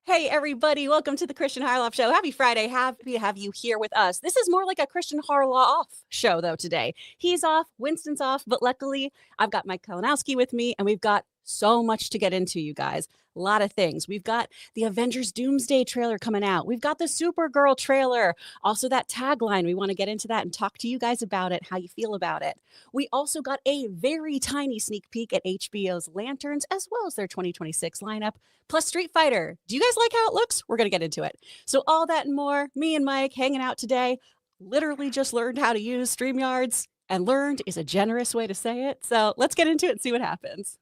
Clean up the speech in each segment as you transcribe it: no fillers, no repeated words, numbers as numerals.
Hey, everybody. Welcome to the Kristian Harloff Show. Happy Friday. Happy to have you here with us. This is more like a Kristian Harloff show, though, today. He's off, Winston's off, but luckily I've got Mike Kalinowski with me, and we've got so much to get into, you guys. A lot of things. We've got the Avengers Doomsday trailer coming out. We've got the Supergirl trailer. Also, that tagline. We want to get into that and talk to you guys about it, how you feel about it. We also got a very tiny sneak peek at HBO's Lanterns, as well as their 2026 lineup, plus Street Fighter. Do you guys like how it looks? We're going to get into it. So all that and more, me and Mike hanging out today, literally just learned how to use StreamYards, and learned is a generous way to say it. So let's get into it and see what happens.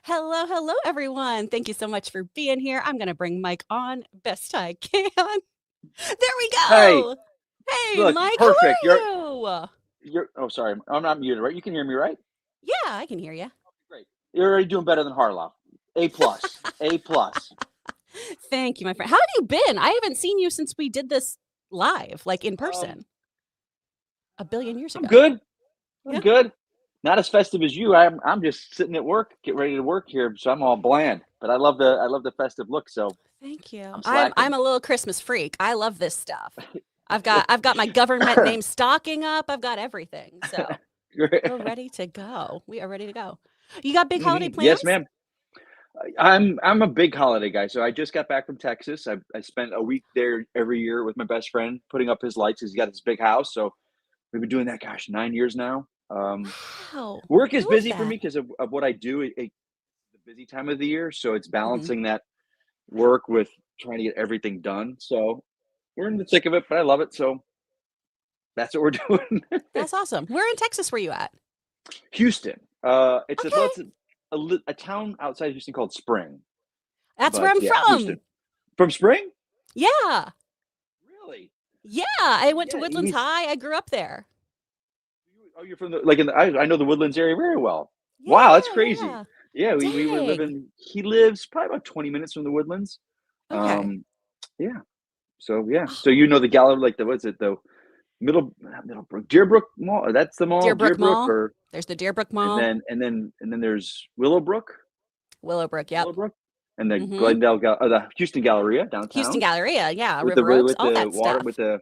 Hello, everyone. Thank you so much for being here. I'm going to bring Mike on best I can. There we go. Hey, look, Mike, perfect. how are you? You're. Oh, sorry, I'm not muted, right? You can hear me, right? Yeah, I can hear you. Great. You're already doing better than Harloff. A+. A+. Thank you, my friend. How have you been? I haven't seen you since we did this live, like in person, a billion years ago. I'm good. Not as festive as you. I'm just sitting at work, get ready to work here, so I'm all bland. But I love the festive look. So thank you. I'm a little Christmas freak. I love this stuff. I've got my government name stocking up. I've got everything. So we're ready to go. We are ready to go. You got big holiday plans? Yes, ma'am. I'm a big holiday guy. So I just got back from Texas. I spent a week there every year with my best friend, putting up his lights. He's got this big house. So we've been doing that, 9 years now. Wow. Work is busy for me because of what I do. The busy time of the year, so it's balancing that work with trying to get everything done. So we're in the thick of it, but I love it. So that's what we're doing. That's awesome. Where in Texas were you at? Houston. It's okay. a town outside Houston called Spring. That's where I'm from. Houston. From Spring? Yeah. Really? Yeah, I went to Woodlands High. I grew up there. Oh, you're from I know the Woodlands area very well. Yeah, wow, that's crazy. Yeah, we were living. He lives probably about 20 minutes from the Woodlands. Okay. Yeah. So yeah. So you know the gallery, like the Middlebrook, Deerbrook Mall. That's the mall. Deerbrook Mall. Or there's the Deerbrook Mall. And then there's Willowbrook. Yep. Willowbrook. And the Glendale, the Houston Galleria downtown. Houston Galleria, yeah. With River Oaks, all that the water, stuff. with the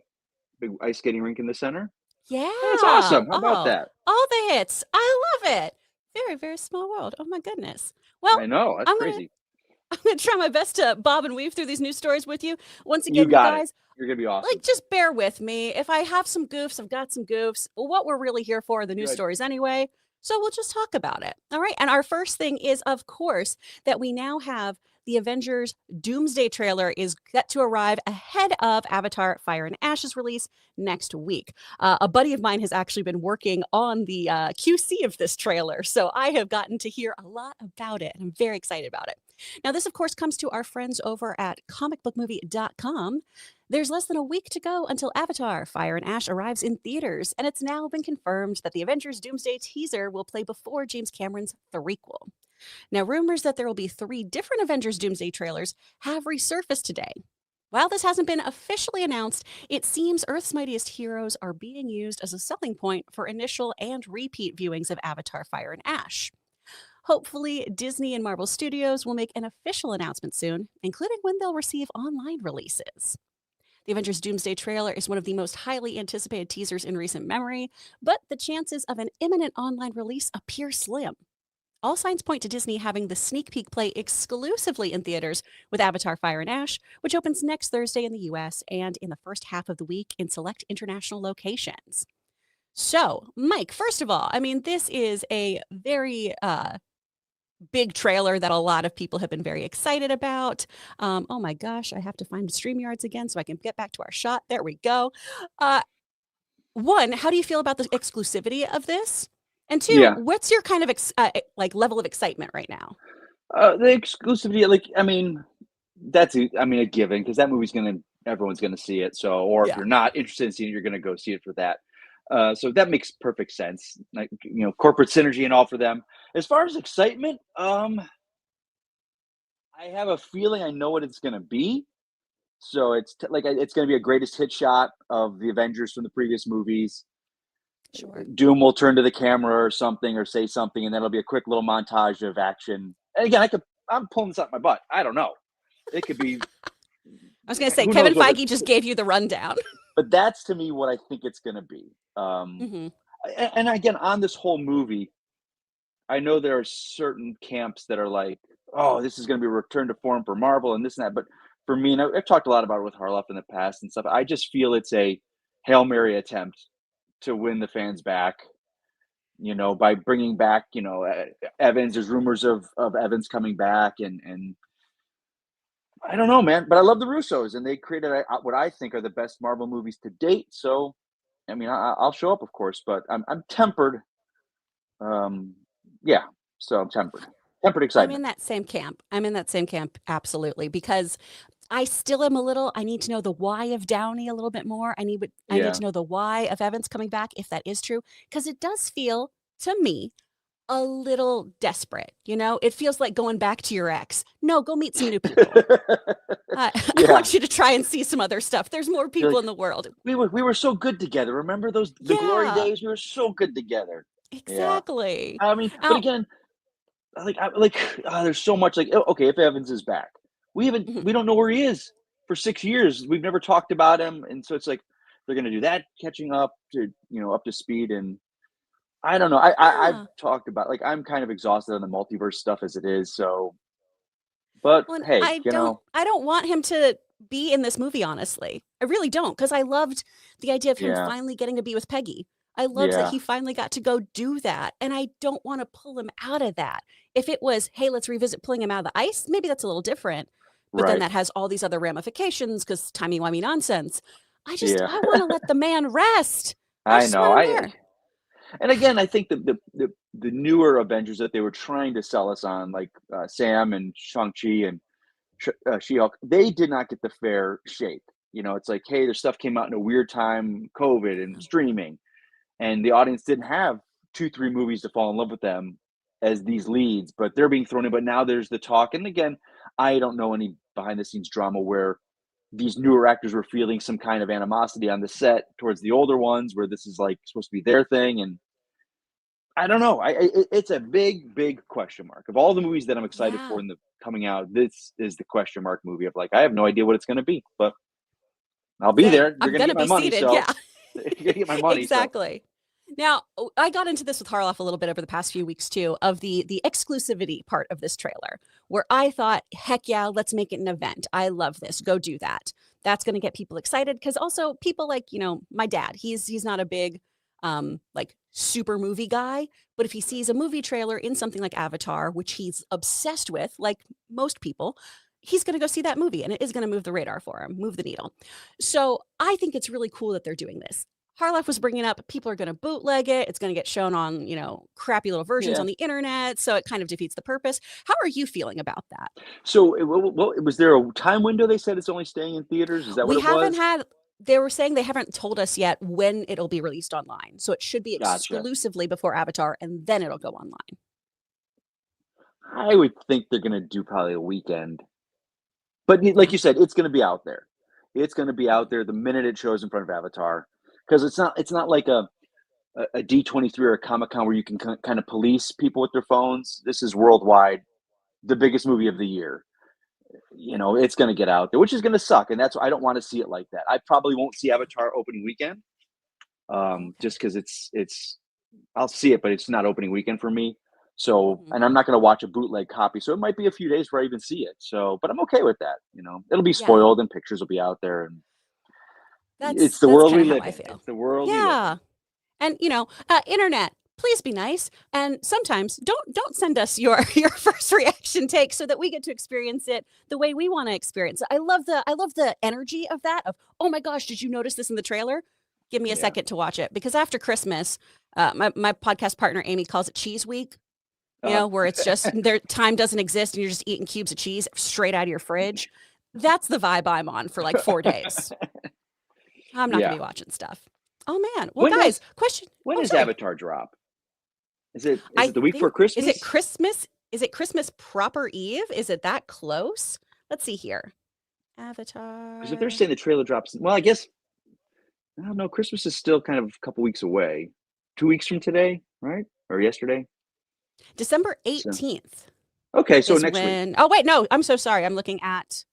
big ice skating rink in the center. Yeah. That's awesome. How about that? All the hits. I love it. Very, very small world. Oh my goodness. Well, I know. That's crazy. I'm going to try my best to bob and weave through these news stories with you. Once again, you guys, you're going to be awesome. Like, just bear with me. If I have some goofs, I've got some goofs. Well, what we're really here for are the news stories anyway. So we'll just talk about it. All right. And our first thing is, of course, that we now have the Avengers Doomsday trailer is set to arrive ahead of Avatar Fire and Ash's release next week. A buddy of mine has actually been working on the QC of this trailer, so I have gotten to hear a lot about it, and I'm very excited about it. Now, this, of course, comes to our friends over at comicbookmovie.com. There's less than a week to go until Avatar Fire and Ash arrives in theaters, and it's now been confirmed that the Avengers Doomsday teaser will play before James Cameron's threequel. Now, rumors that there will be 3 different Avengers Doomsday trailers have resurfaced today. While this hasn't been officially announced, it seems Earth's Mightiest Heroes are being used as a selling point for initial and repeat viewings of Avatar Fire and Ash. Hopefully, Disney and Marvel Studios will make an official announcement soon, including when they'll receive online releases. The Avengers Doomsday trailer is one of the most highly anticipated teasers in recent memory, but the chances of an imminent online release appear slim. All signs point to Disney having the sneak peek play exclusively in theaters with Avatar Fire and Ash, which opens next Thursday in the US and in the first half of the week in select international locations. So, Mike, first of all, I mean, this is a very big trailer that a lot of people have been very excited about. Oh my gosh, I have to find StreamYards again so I can get back to our shot. There we go. One, how do you feel about the exclusivity of this? And 2, what's your kind of level of excitement right now? The exclusivity, that's a given, because that movie's everyone's gonna see it. So, or if you're not interested in seeing it, you're gonna go see it for that. So that makes perfect sense. Like, corporate synergy and all for them. As far as excitement, I have a feeling I know what it's gonna be. So it's like it's going to be a greatest hit shot of the Avengers from the previous movies. Sure. Doom will turn to the camera or something or say something, and then it'll be a quick little montage of action. And again, I'm pulling this out my butt. I don't know. It could be. I was going to say, Kevin Feige just gave you the rundown. But that's, to me, what I think it's going to be. And again, on this whole movie, I know there are certain camps that are like, oh, this is going to be a return to form for Marvel and this and that. But for me, and I've talked a lot about it with Harloff in the past and stuff, I just feel it's a Hail Mary attempt to win the fans back, by bringing back, Evans. There's rumors of Evans coming back, and I don't know, man. But I love the Russos, and they created what I think are the best Marvel movies to date. So, I mean, I'll show up, of course, but I'm tempered. Yeah, so I'm tempered excitement. I'm in that same camp, absolutely, because I still am I need to know the why of Downey a little bit more. I need to know the why of Evans coming back, if that is true, because it does feel to me a little desperate. It feels like going back to your ex. No, go meet some new people. I want you to try and see some other stuff. There's more people in the world. We were so good together. Remember the glory days? We were so good together. Exactly. I mean, but again, there's so much okay, if Evans is back, we don't know where he is for 6 years. We've never talked about him, and so it's like they're going to do that, catching up to up to speed. And I don't know. I've talked about I'm kind of exhausted on the multiverse stuff as it is. So, but hey, I don't want him to be in this movie. Honestly, I really don't, because I loved the idea of him finally getting to be with Peggy. I loved that he finally got to go do that. And I don't want to pull him out of that. If it was, hey, let's revisit pulling him out of the ice, maybe that's a little different. But then that has all these other ramifications because timey-wimey nonsense. I want to let the man rest. I know. And again, I think the newer Avengers that they were trying to sell us on, like Sam and Shang-Chi and She-Hulk, they did not get the fair shake. It's like, hey, their stuff came out in a weird time, COVID and streaming. And the audience didn't have 2-3 movies to fall in love with them as these leads, but they're being thrown in. But now there's the talk. And again, I don't know any behind the scenes drama where these newer actors were feeling some kind of animosity on the set towards the older ones, where this is supposed to be their thing. And I don't know. It's a big, big question mark. Of all the movies that I'm excited for in the coming out, this is the question mark movie of I have no idea what it's going to be, but I'll be there. You're going to get my money. Seated, so. You're going to get my money. Exactly. So. Now, I got into this with Harloff a little bit over the past few weeks, too, of the exclusivity part of this trailer, where I thought, heck yeah, let's make it an event. I love this. Go do that. That's going to get people excited, because also people like, my dad, he's not a big super movie guy, but if he sees a movie trailer in something like Avatar, which he's obsessed with, like most people, he's going to go see that movie, and it is going to move the radar for him, move the needle. So I think it's really cool that they're doing this. Harloff was bringing up, people are going to bootleg it. It's going to get shown on, crappy little versions on the internet. So it kind of defeats the purpose. How are you feeling about that? So was there a time window they said it's only staying in theaters? Is that what it was? They were saying they haven't told us yet when it'll be released online. So it should be exclusively before Avatar, and then it'll go online. I would think they're going to do probably a weekend. But like you said, it's going to be out there. It's going to be out there the minute it shows in front of Avatar. Because it's not like a D23 or a Comic-Con where you can kind of police people with their phones. This is worldwide, the biggest movie of the year. It's going to get out there, which is going to suck. And that's why I don't want to see it like that. I probably won't see Avatar opening weekend, just because I'll see it, but it's not opening weekend for me. So, and I'm not going to watch a bootleg copy. So it might be a few days where I even see it. So, but I'm okay with that. It'll be spoiled and pictures will be out there, and it's the world we live in. It's the world we live in. And internet, please be nice, and sometimes don't send us your first reaction take so that we get to experience it the way we want to experience it. I love the energy of that, of, oh my gosh, did you notice this in the trailer? Give me a second to watch it, because after Christmas, my podcast partner Amy calls it Cheese Week. Where it's just their time doesn't exist and you're just eating cubes of cheese straight out of your fridge. That's the vibe I'm on for 4 days. I'm not gonna be watching stuff. Oh man. Well, guys, question. When does Avatar drop? Is it the week before Christmas? Is it Christmas? Is it Christmas proper Eve? Is it that close? Let's see here. Avatar. Because if they're saying the trailer drops, well, I guess I don't know. Christmas is still kind of a couple weeks away. 2 weeks from today, right? Or yesterday? December So 18th okay, so is next week. when. Oh wait, no, I'm so sorry. I'm looking at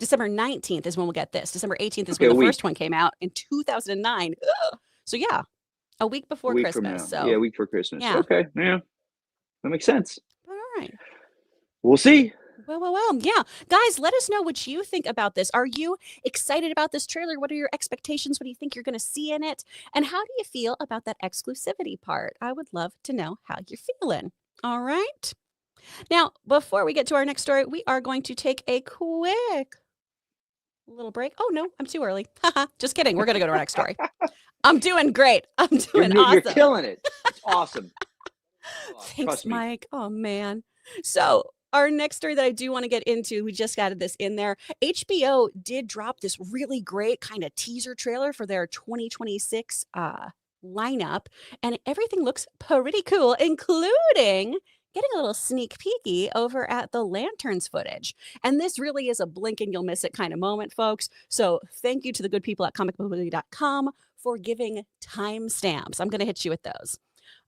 December 19th is when we'll get this. December 18th is Okay, when a the week. first one came out in 2009. Ugh. So yeah, a week A before week from Christmas. now. So Yeah, a week for Christmas. yeah. Okay, yeah, that makes sense. All right. We'll see. Well. Yeah. Guys, let us know what you think about this. Are you excited about this trailer? What are your expectations? What do you think you're going to see in it? And how do you feel about that exclusivity part? I would love to know how you're feeling. All right. Now, before we get to our next story, we are going to take a quick little break. Oh, no, I'm too early. Just kidding. We're going to go to our next story. I'm doing great. I'm doing awesome. You're killing it. It's awesome. Thanks, Mike. Oh, man. So, our next story that I do want to get into, we just added this in there. HBO did drop this really great kind of teaser trailer for their 2026 lineup, and everything looks pretty cool, including getting a little sneak peeky over at the Lanterns footage. And this really is a blink and you'll miss it kind of moment, folks. So thank you to the good people at comicbookmovie.com for giving timestamps. I'm going to hit you with those.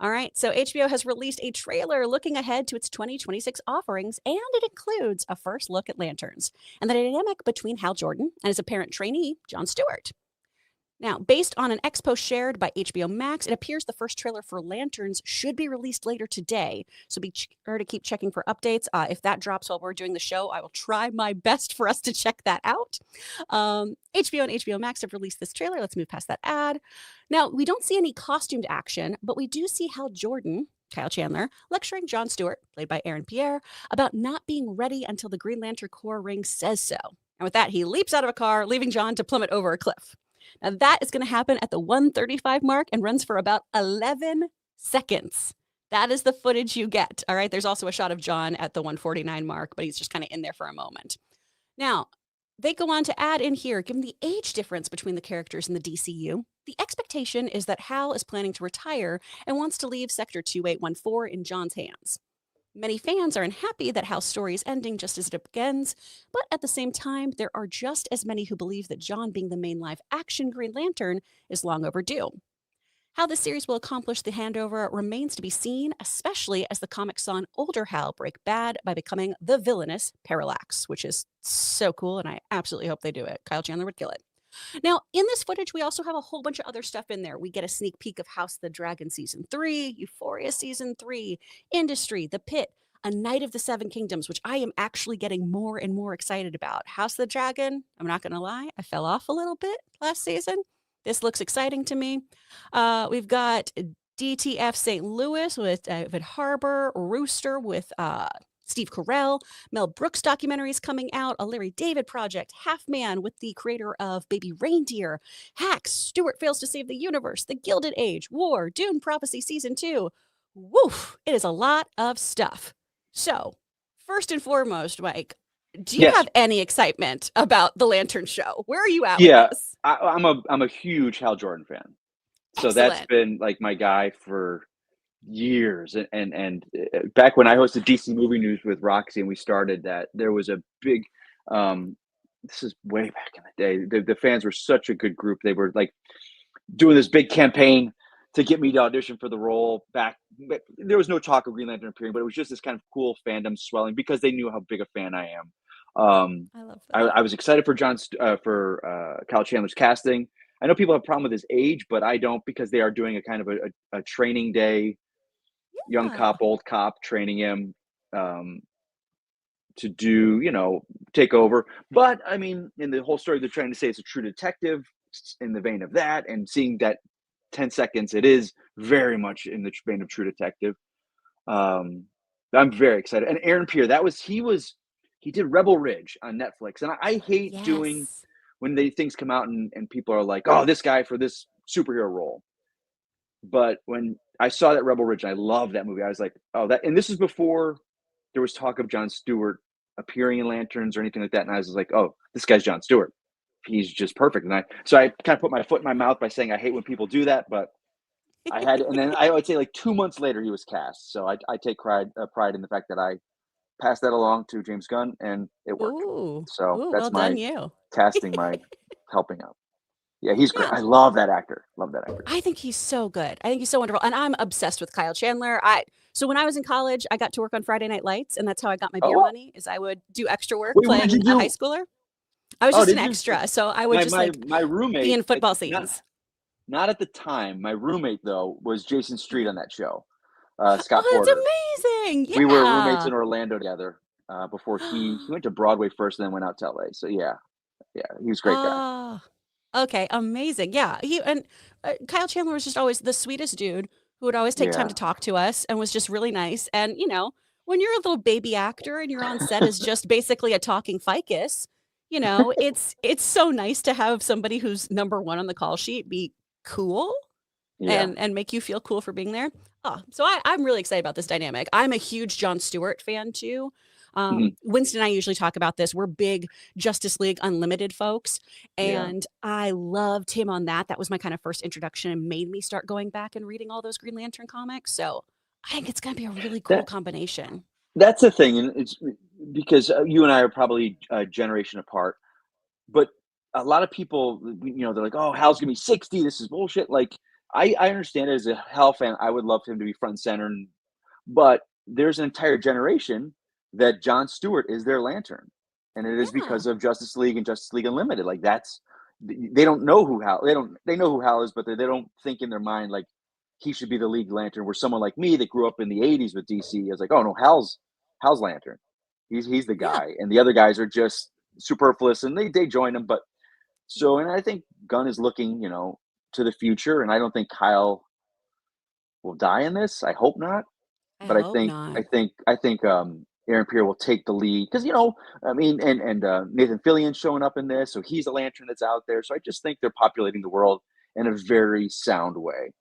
All right, so HBO has released a trailer looking ahead to its 2026 offerings, and it includes a first look at Lanterns and the dynamic between Hal Jordan and his apparent trainee, Jon Stewart. Now, based on an expo shared by HBO Max, it appears the first trailer for Lanterns should be released later today. So be sure to keep checking for updates. If that drops while we're doing the show, I will try my best for us to check that out. HBO and HBO Max have released this trailer. Let's move past that ad. Now, we don't see any costumed action, but we do see Hal Jordan, Kyle Chandler, lecturing Jon Stewart, played by Aaron Pierre, about not being ready until the Green Lantern Corps ring says so. And with that, he leaps out of a car, leaving Jon to plummet over a cliff. Now, that is going to happen at the 1:35 mark and runs for about 11 seconds. That is the footage you get. All right. There's also a shot of Jon at the 1:49 mark, but he's just kind of in there for a moment. Now, they go on to add in here, given the age difference between the characters in the DCU, the expectation is that Hal is planning to retire and wants to leave Sector 2814 in Jon's hands. Many fans are unhappy that Hal's story is ending just as it begins, but at the same time, there are just as many who believe that Jon being the main live-action Green Lantern is long overdue. How the series will accomplish the handover remains to be seen, especially as the comics saw an older Hal break bad by becoming the villainous Parallax, which is so cool, and I absolutely hope they do it. Kyle Chandler would kill it. Now, in this footage, we also have a whole bunch of other stuff in there. We get a sneak peek of House of the Dragon Season 3, Euphoria Season 3, Industry, The Pitt, A Night of the Seven Kingdoms, which I am actually getting more and more excited about. House of the Dragon, I'm not going to lie, I fell off a little bit last season. This looks exciting to me. We've got DTF St. Louis with David Harbour, Rooster with Steve Carell, Mel Brooks documentaries coming out, a Larry David project, Half Man with the creator of Baby Reindeer, Hacks, Stewart Fails to Save the Universe, The Gilded Age, War, Dune Prophecy Season 2. Woof, it is a lot of stuff. So, first and foremost, Mike, do you have any excitement about the Lantern Show? Where are you at with this? I'm a huge Hal Jordan fan. So that's been like my guy for years. And back when I hosted DC Movie News with Roxy and we started that, there was a big this is way back in the day. The fans were such a good group. They were like doing this big campaign to get me to audition for the role back. There was no talk of Green Lantern appearing, but it was just this kind of cool fandom swelling because they knew how big a fan I am. I love that. I was excited for Kyle Chandler's casting. I know people have a problem with his age, but I don't, because they are doing a kind of a training day, young cop, old cop, training him to do, take over. But I mean, in the whole story, they're trying to say it's a true detective in the vein of that, and seeing that 10 seconds, it is very much in the vein of True Detective. I'm very excited. And Aaron Pierre, he did Rebel Ridge on Netflix. And I hate doing when things come out and people are like, oh, this guy for this superhero role. But when I saw that Rebel Ridge, and I love that movie, I was like, oh, and this is before there was talk of Jon Stewart appearing in Lanterns or anything like that. And I was like, oh, this guy's Jon Stewart. He's just perfect. And so I kind of put my foot in my mouth by saying I hate when people do that, but I had, and then I would say like 2 months later he was cast. So I take pride in the fact that I passed that along to James Gunn, and it worked. Ooh, So ooh, that's well done, my you. casting, my helping out. Yeah, he's great. Yeah. I love that actor. Love that actor. I think he's so good. I think he's so wonderful. And I'm obsessed with Kyle Chandler. So when I was in college, I got to work on Friday Night Lights, and that's how I got my beer Oh, money, is I would do extra work wait, what did playing you a high do? schooler. I was Oh, just an did you? extra. So I would just My be roommate, in football not scenes. not at the time. My roommate though was Jason Street on that show. Scott Oh, Porter. that's amazing. We were roommates Yeah. in Orlando together before he went to Broadway first, and then went out to LA. So yeah, he was a great guy. Oh, okay. Amazing. Yeah. Kyle Chandler was just always the sweetest dude who would always take time Yeah, to talk to us and was just really nice. And, when you're a little baby actor and you're on set as just basically a talking ficus, it's so nice to have somebody who's number one on the call sheet be cool yeah. and make you feel cool for being there. Oh, so I'm really excited about this dynamic. I'm a huge Jon Stewart fan too. Mhm. Winston and I usually talk about this. We're big Justice League Unlimited folks, Yeah. and I loved him on that. That was my kind of first introduction and made me start going back and reading all those Green Lantern comics. So I think it's going to be a really cool That combination. that's the thing, and it's because you and I are probably a generation apart. But a lot of people, they're like, "Oh, Hal's gonna be 60. This is bullshit." Like, I understand as a Hal fan, I would love him to be front and center, but there's an entire generation that Jon Stewart is their Lantern, and it is Yeah, because of Justice League and Justice League Unlimited. Like they don't know who Hal. They know who Hal is, but they don't think in their mind like he should be the League Lantern. Where someone like me that grew up in the '80s with DC is like, "Oh no, Hal's Lantern. He's the yeah, guy," and the other guys are just superfluous, and they join him. But so, and I think Gunn is looking, to the future, and I don't think Kyle will die in this. I hope not, I but I hope think not. I think I think Aaron Pierre will take the lead because I mean, and Nathan Fillion's showing up in this, so he's a lantern that's out there. So I just think they're populating the world in a very sound way.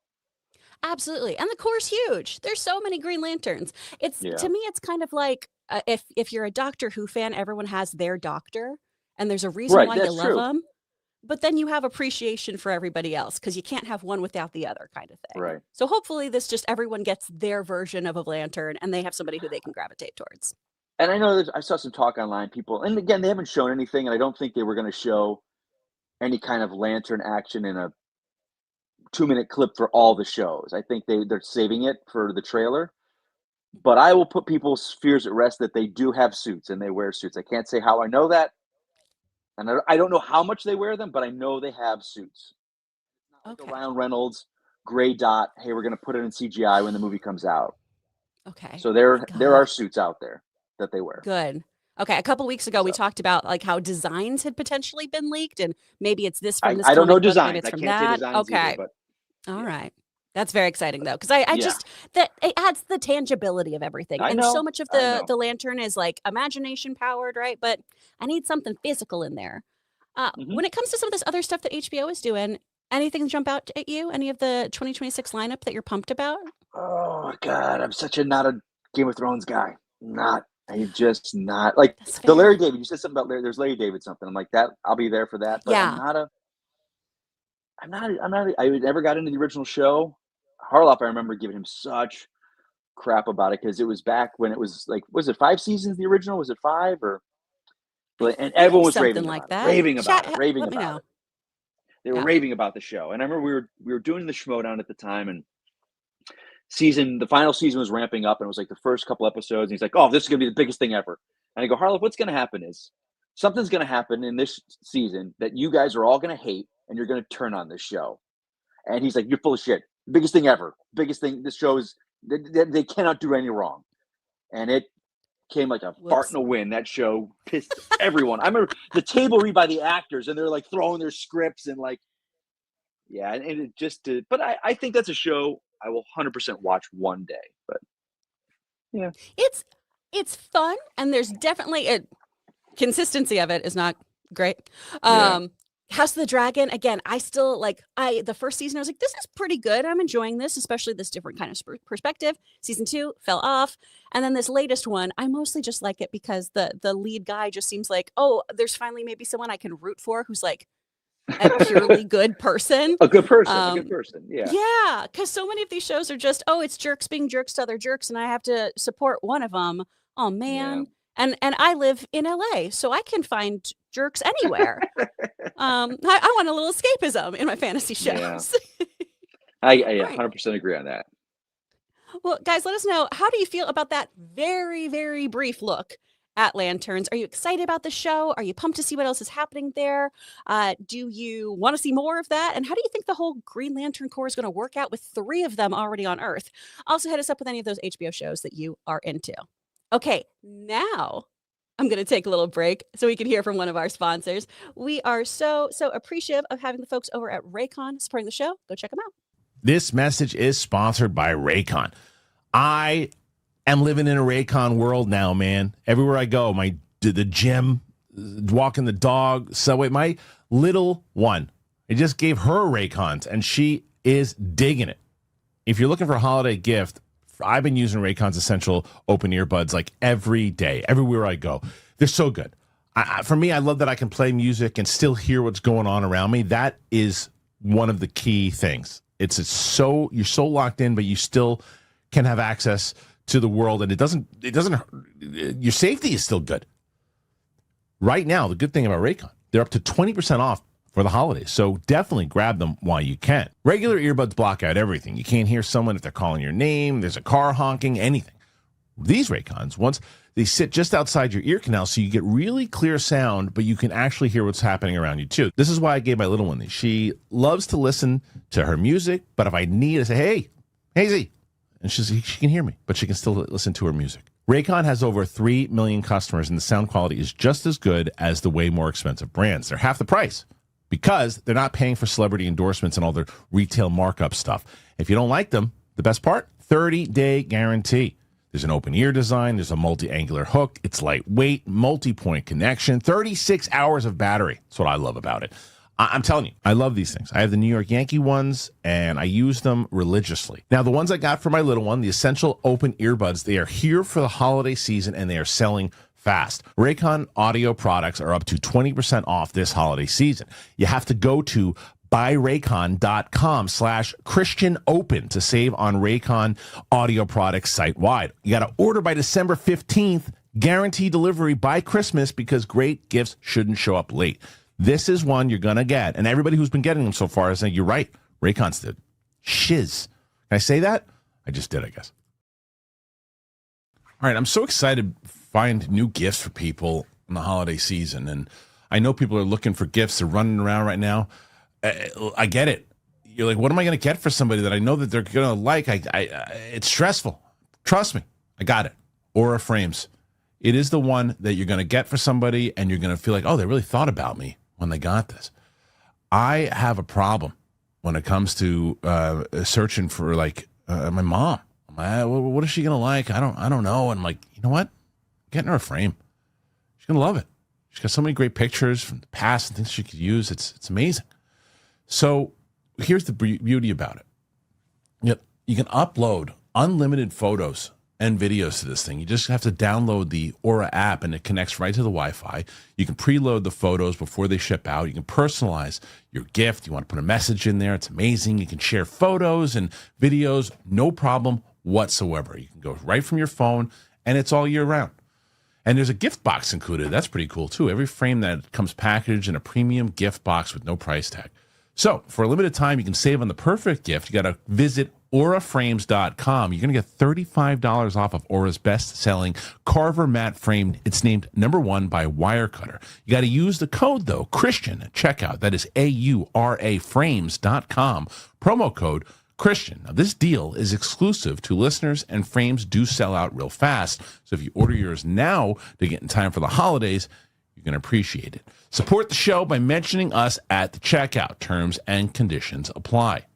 Absolutely. And the core's huge. There's so many Green Lanterns. It's Yeah, to me, it's kind of like if you're a Doctor Who fan, everyone has their doctor, and there's a reason right. why you That's love true. them. But then you have appreciation for everybody else because you can't have one without the other kind of thing. Right. So hopefully, this just everyone gets their version of a lantern, and they have somebody who they can gravitate towards. And I know that I saw some talk online, people, and again, they haven't shown anything, and I don't think they were going to show any kind of lantern action in a 2-minute clip for all the shows. I think they're saving it for the trailer. But I will put people's fears at rest that they do have suits and they wear suits. I can't say how I know that, and I don't know how much they wear them, but I know they have suits. Not like a Okay. Ryan Reynolds gray dot. Hey, we're going to put it in CGI when the movie comes out. Okay. So My there are God. suits out there that they wear. Good. Okay. A couple weeks ago, we So talked about like how designs had potentially been leaked, and maybe it's this from this I don't know comic book, maybe designs. it's I from can't say that. designs either, Okay. but All yeah, right. That's very exciting though, because I yeah. just that it adds the tangibility of everything. I And so know, much of I the know. the lantern is like imagination powered, right? But I need something physical in there. Hmm. When it comes to some of this other stuff that HBO is doing, anything jump out at you? Any of the 2026 lineup that you're pumped about? Oh God, I'm such a not a Game of Thrones guy. Not. I just not like That's the Larry fair. David. You said something about Larry. There's Larry David something. I'm like that. I'll be there for that. But Yeah. I'm not. I never got into the original show. Harloff, I remember giving him such crap about it because it was back when it was like, was it 5 seasons? The original was it 5 or? I And think everyone was something raving like about it, that. raving about Chat, it, raving let me about know. it. They were Yeah. raving about the show, and I remember we were doing the Schmodown at the time, and the final season was ramping up, and it was like the first couple episodes. And he's like, "Oh, this is gonna be the biggest thing ever." And I go, "Harloff, what's gonna happen is something's gonna happen in this season that you guys are all gonna hate, and you're gonna turn on this show." And he's like, "You're full of shit. Biggest thing ever. Biggest thing. This show is they cannot do any wrong." And it came like a fart in Whoops. a wind. That show pissed everyone. I remember the table read by the actors, and they're like throwing their scripts and like, yeah, and it just did. But I think that's a show I will 100% watch one day. But yeah, It's it's fun, and there's definitely a consistency of it is not great. yeah, House of the Dragon, again, I still the first season, I was like, this is pretty good. I'm enjoying this, especially this different kind of perspective. Season 2 fell off. And then this latest one, I mostly just like it because the lead guy just seems like, oh, there's finally maybe someone I can root for who's like a purely good person. a good person, a good Um, person. Yeah, yeah, because so many of these shows are just, oh, it's jerks being jerks to other jerks, and I have to support one of them. Oh man. And I live in LA, so I can find jerks anywhere. I want a little escapism in my fantasy shows. I Right. 100% agree on that. Well, guys, let us know, how do you feel about that very, very brief look at Lanterns? Are you excited about the show? Are you pumped to see what else is happening there? Do you want to see more of that? And how do you think the whole Green Lantern Corps is going to work out with 3 of them already on Earth? Also, hit us up with any of those HBO shows that you are into. Okay, now I'm going to take a little break so we can hear from one of our sponsors. We are so appreciative of having the folks over at Raycon supporting the show. Go check them out. This message is sponsored by Raycon. I am living in a Raycon world now, man. Everywhere I go, the gym, walking the dog, subway, my little one, I just gave her Raycons, and she is digging it. If you're looking for a holiday gift, I've been using Raycon's Essential Open Earbuds like every day, everywhere I go. They're so good. For me, I love that I can play music and still hear what's going on around me. That is one of the key things. You're so locked in, but you still can have access to the world, and it doesn't your safety is still good. Right now, the good thing about Raycon, they're up to 20% off for the holidays, so definitely grab them while you can. Regular earbuds block out everything. You can't hear someone if they're calling your name, there's a car honking, anything. These Raycons, once they sit just outside your ear canal, so you get really clear sound, but you can actually hear what's happening around you too. This is why I gave my little one these. She loves to listen to her music, but if I need to say, hey, Hazy, and she can hear me, but she can still listen to her music. Raycon has over 3 million customers, and the sound quality is just as good as the way more expensive brands. They're half the price because they're not paying for celebrity endorsements and all their retail markup stuff. If you don't like them, the best part, 30-day guarantee. There's an open ear design. There's a multi-angular hook. It's lightweight, multi-point connection, 36 hours of battery. That's what I love about it. I'm telling you, I love these things. I have the New York Yankee ones, and I use them religiously. Now, the ones I got for my little one, the Essential Open Earbuds, they are here for the holiday season, and they are selling fast. Raycon audio products are up to 20% off this holiday season. You have to go to buyraycon.com/Kristian Open to save on Raycon audio products site-wide. You got to order by December 15th, guarantee delivery by Christmas, because great gifts shouldn't show up late. This is one you're going to get, and everybody who's been getting them so far is saying, you're right, Raycon's did. Shiz. Can I say that? I just did, I guess. All right, I'm so excited to find new gifts for people in the holiday season, and I know people are looking for gifts. They're running around right now. I get it. You're like, what am I going to get for somebody that I know that they're going to like? It's stressful. Trust me. I got it. Aura Frames. It is the one that you're going to get for somebody, and you're going to feel like, oh, they really thought about me when they got this. I have a problem when it comes to searching for my mom. What is she going to like? I don't know. And I'm like, you know what? Getting her a frame. She's going to love it. She's got so many great pictures from the past and things she could use. It's amazing. So here's the beauty about it. You can upload unlimited photos and videos to this thing. You just have to download the Aura app, and it connects right to the Wi-Fi. You can preload the photos before they ship out. You can personalize your gift. You want to put a message in there. It's amazing. You can share photos and videos, no problem whatsoever. You can go right from your phone, and it's all year round. And there's a gift box included. That's pretty cool, too. Every frame that comes packaged in a premium gift box with no price tag. So, for a limited time, you can save on the perfect gift. You got to visit auraframes.com. You're going to get $35 off of Aura's best-selling Carver matte frame. It's named #1 by Wirecutter. You got to use the code, though, Kristian, at checkout. That is auraframes.com. Promo code Kristian. Now, this deal is exclusive to listeners, and frames do sell out real fast. So if you order yours now to get in time for the holidays, you're going to appreciate it. Support the show by mentioning us at the checkout. Terms and conditions apply.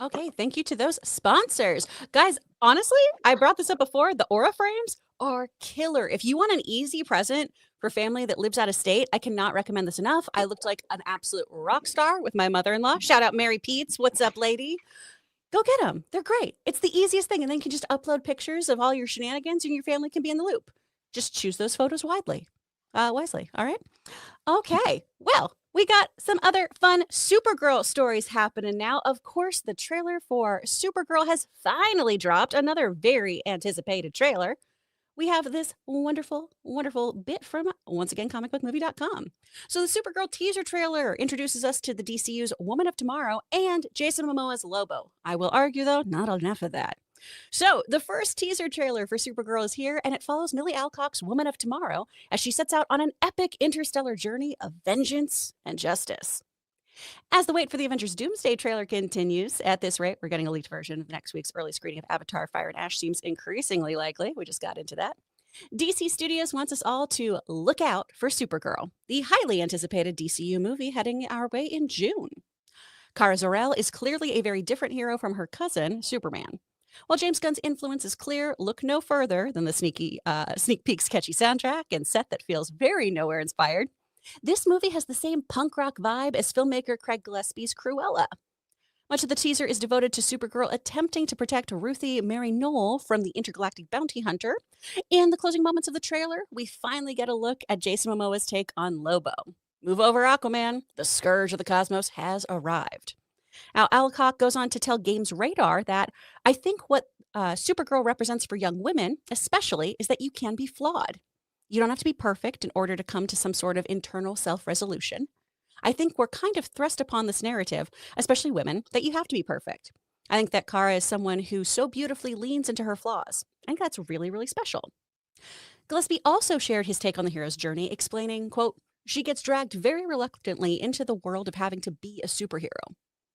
Okay, thank you to those sponsors. Guys, honestly, I brought this up before. The Aura frames are killer. If you want an easy present for family that lives out of state, I cannot recommend this enough. I looked like an absolute rock star with my mother-in-law. Shout out Mary Peets. What's up, lady? Go get them. They're great. It's the easiest thing. And then you can just upload pictures of all your shenanigans and your family can be in the loop. Just choose those photos wisely. All right. Okay. Well, We got some other fun Supergirl stories happening now. Of course, the trailer for Supergirl has finally dropped, another very anticipated trailer. We have this wonderful, wonderful bit from, once again, comicbookmovie.com. So the Supergirl teaser trailer introduces us to the DCU's Woman of Tomorrow and Jason Momoa's Lobo. I will argue, though, not enough of that. So the first teaser trailer for Supergirl is here, and it follows Millie Alcock's Woman of Tomorrow as she sets out on an epic interstellar journey of vengeance and justice. As the wait for the Avengers Doomsday trailer continues, at this rate, we're getting a leaked version of next week's early screening of Avatar Fire and Ash seems increasingly likely. We just got into that. DC Studios wants us all to look out for Supergirl, the highly anticipated DCU movie heading our way in June. Kara Zor-El is clearly a very different hero from her cousin, Superman. While James Gunn's influence is clear, look no further than the sneak peek's catchy soundtrack and set that feels very nowhere inspired. This movie has the same punk rock vibe as filmmaker Craig Gillespie's Cruella. Much of the teaser is devoted to Supergirl attempting to protect Ruthie Mary Knoll from the intergalactic bounty hunter. In the closing moments of the trailer, we finally get a look at Jason Momoa's take on Lobo. Move over, Aquaman. The scourge of the cosmos has arrived. Now, Alcock goes on to tell Games Radar that I think what Supergirl represents for young women, especially, is that you can be flawed. You don't have to be perfect in order to come to some sort of internal self-resolution. I think we're kind of thrust upon this narrative, especially women, that you have to be perfect. I think that Kara is someone who so beautifully leans into her flaws. I think that's really, really special. Gillespie also shared his take on the hero's journey, explaining, quote, she gets dragged very reluctantly into the world of having to be a superhero.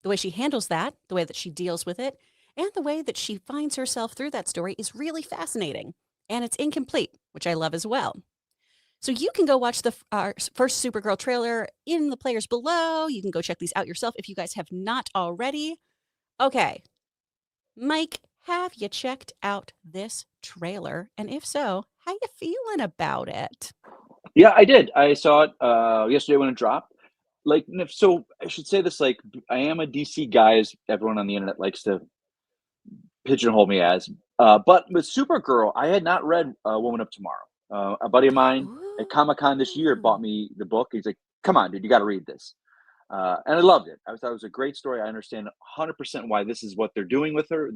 The way she handles that, the way that she deals with it, and the way that she finds herself through that story is really fascinating. And it's incomplete, which I love as well. So you can go watch the first Supergirl trailer in the players below. You can go check these out yourself if you guys have not already. Okay, Mike, have you checked out this trailer? And if so, how you feeling about it? Yeah, I did. I saw it yesterday when it dropped. Like, so I should say this, like, I am a DC guy, as everyone on the internet likes to pigeonhole me as. But with Supergirl, I had not read Woman of Tomorrow. A buddy of mine at Comic-Con this year bought me the book. He's like, come on, dude, you got to read this. And I loved it. I thought it was a great story. I understand 100% why this is what they're doing with her.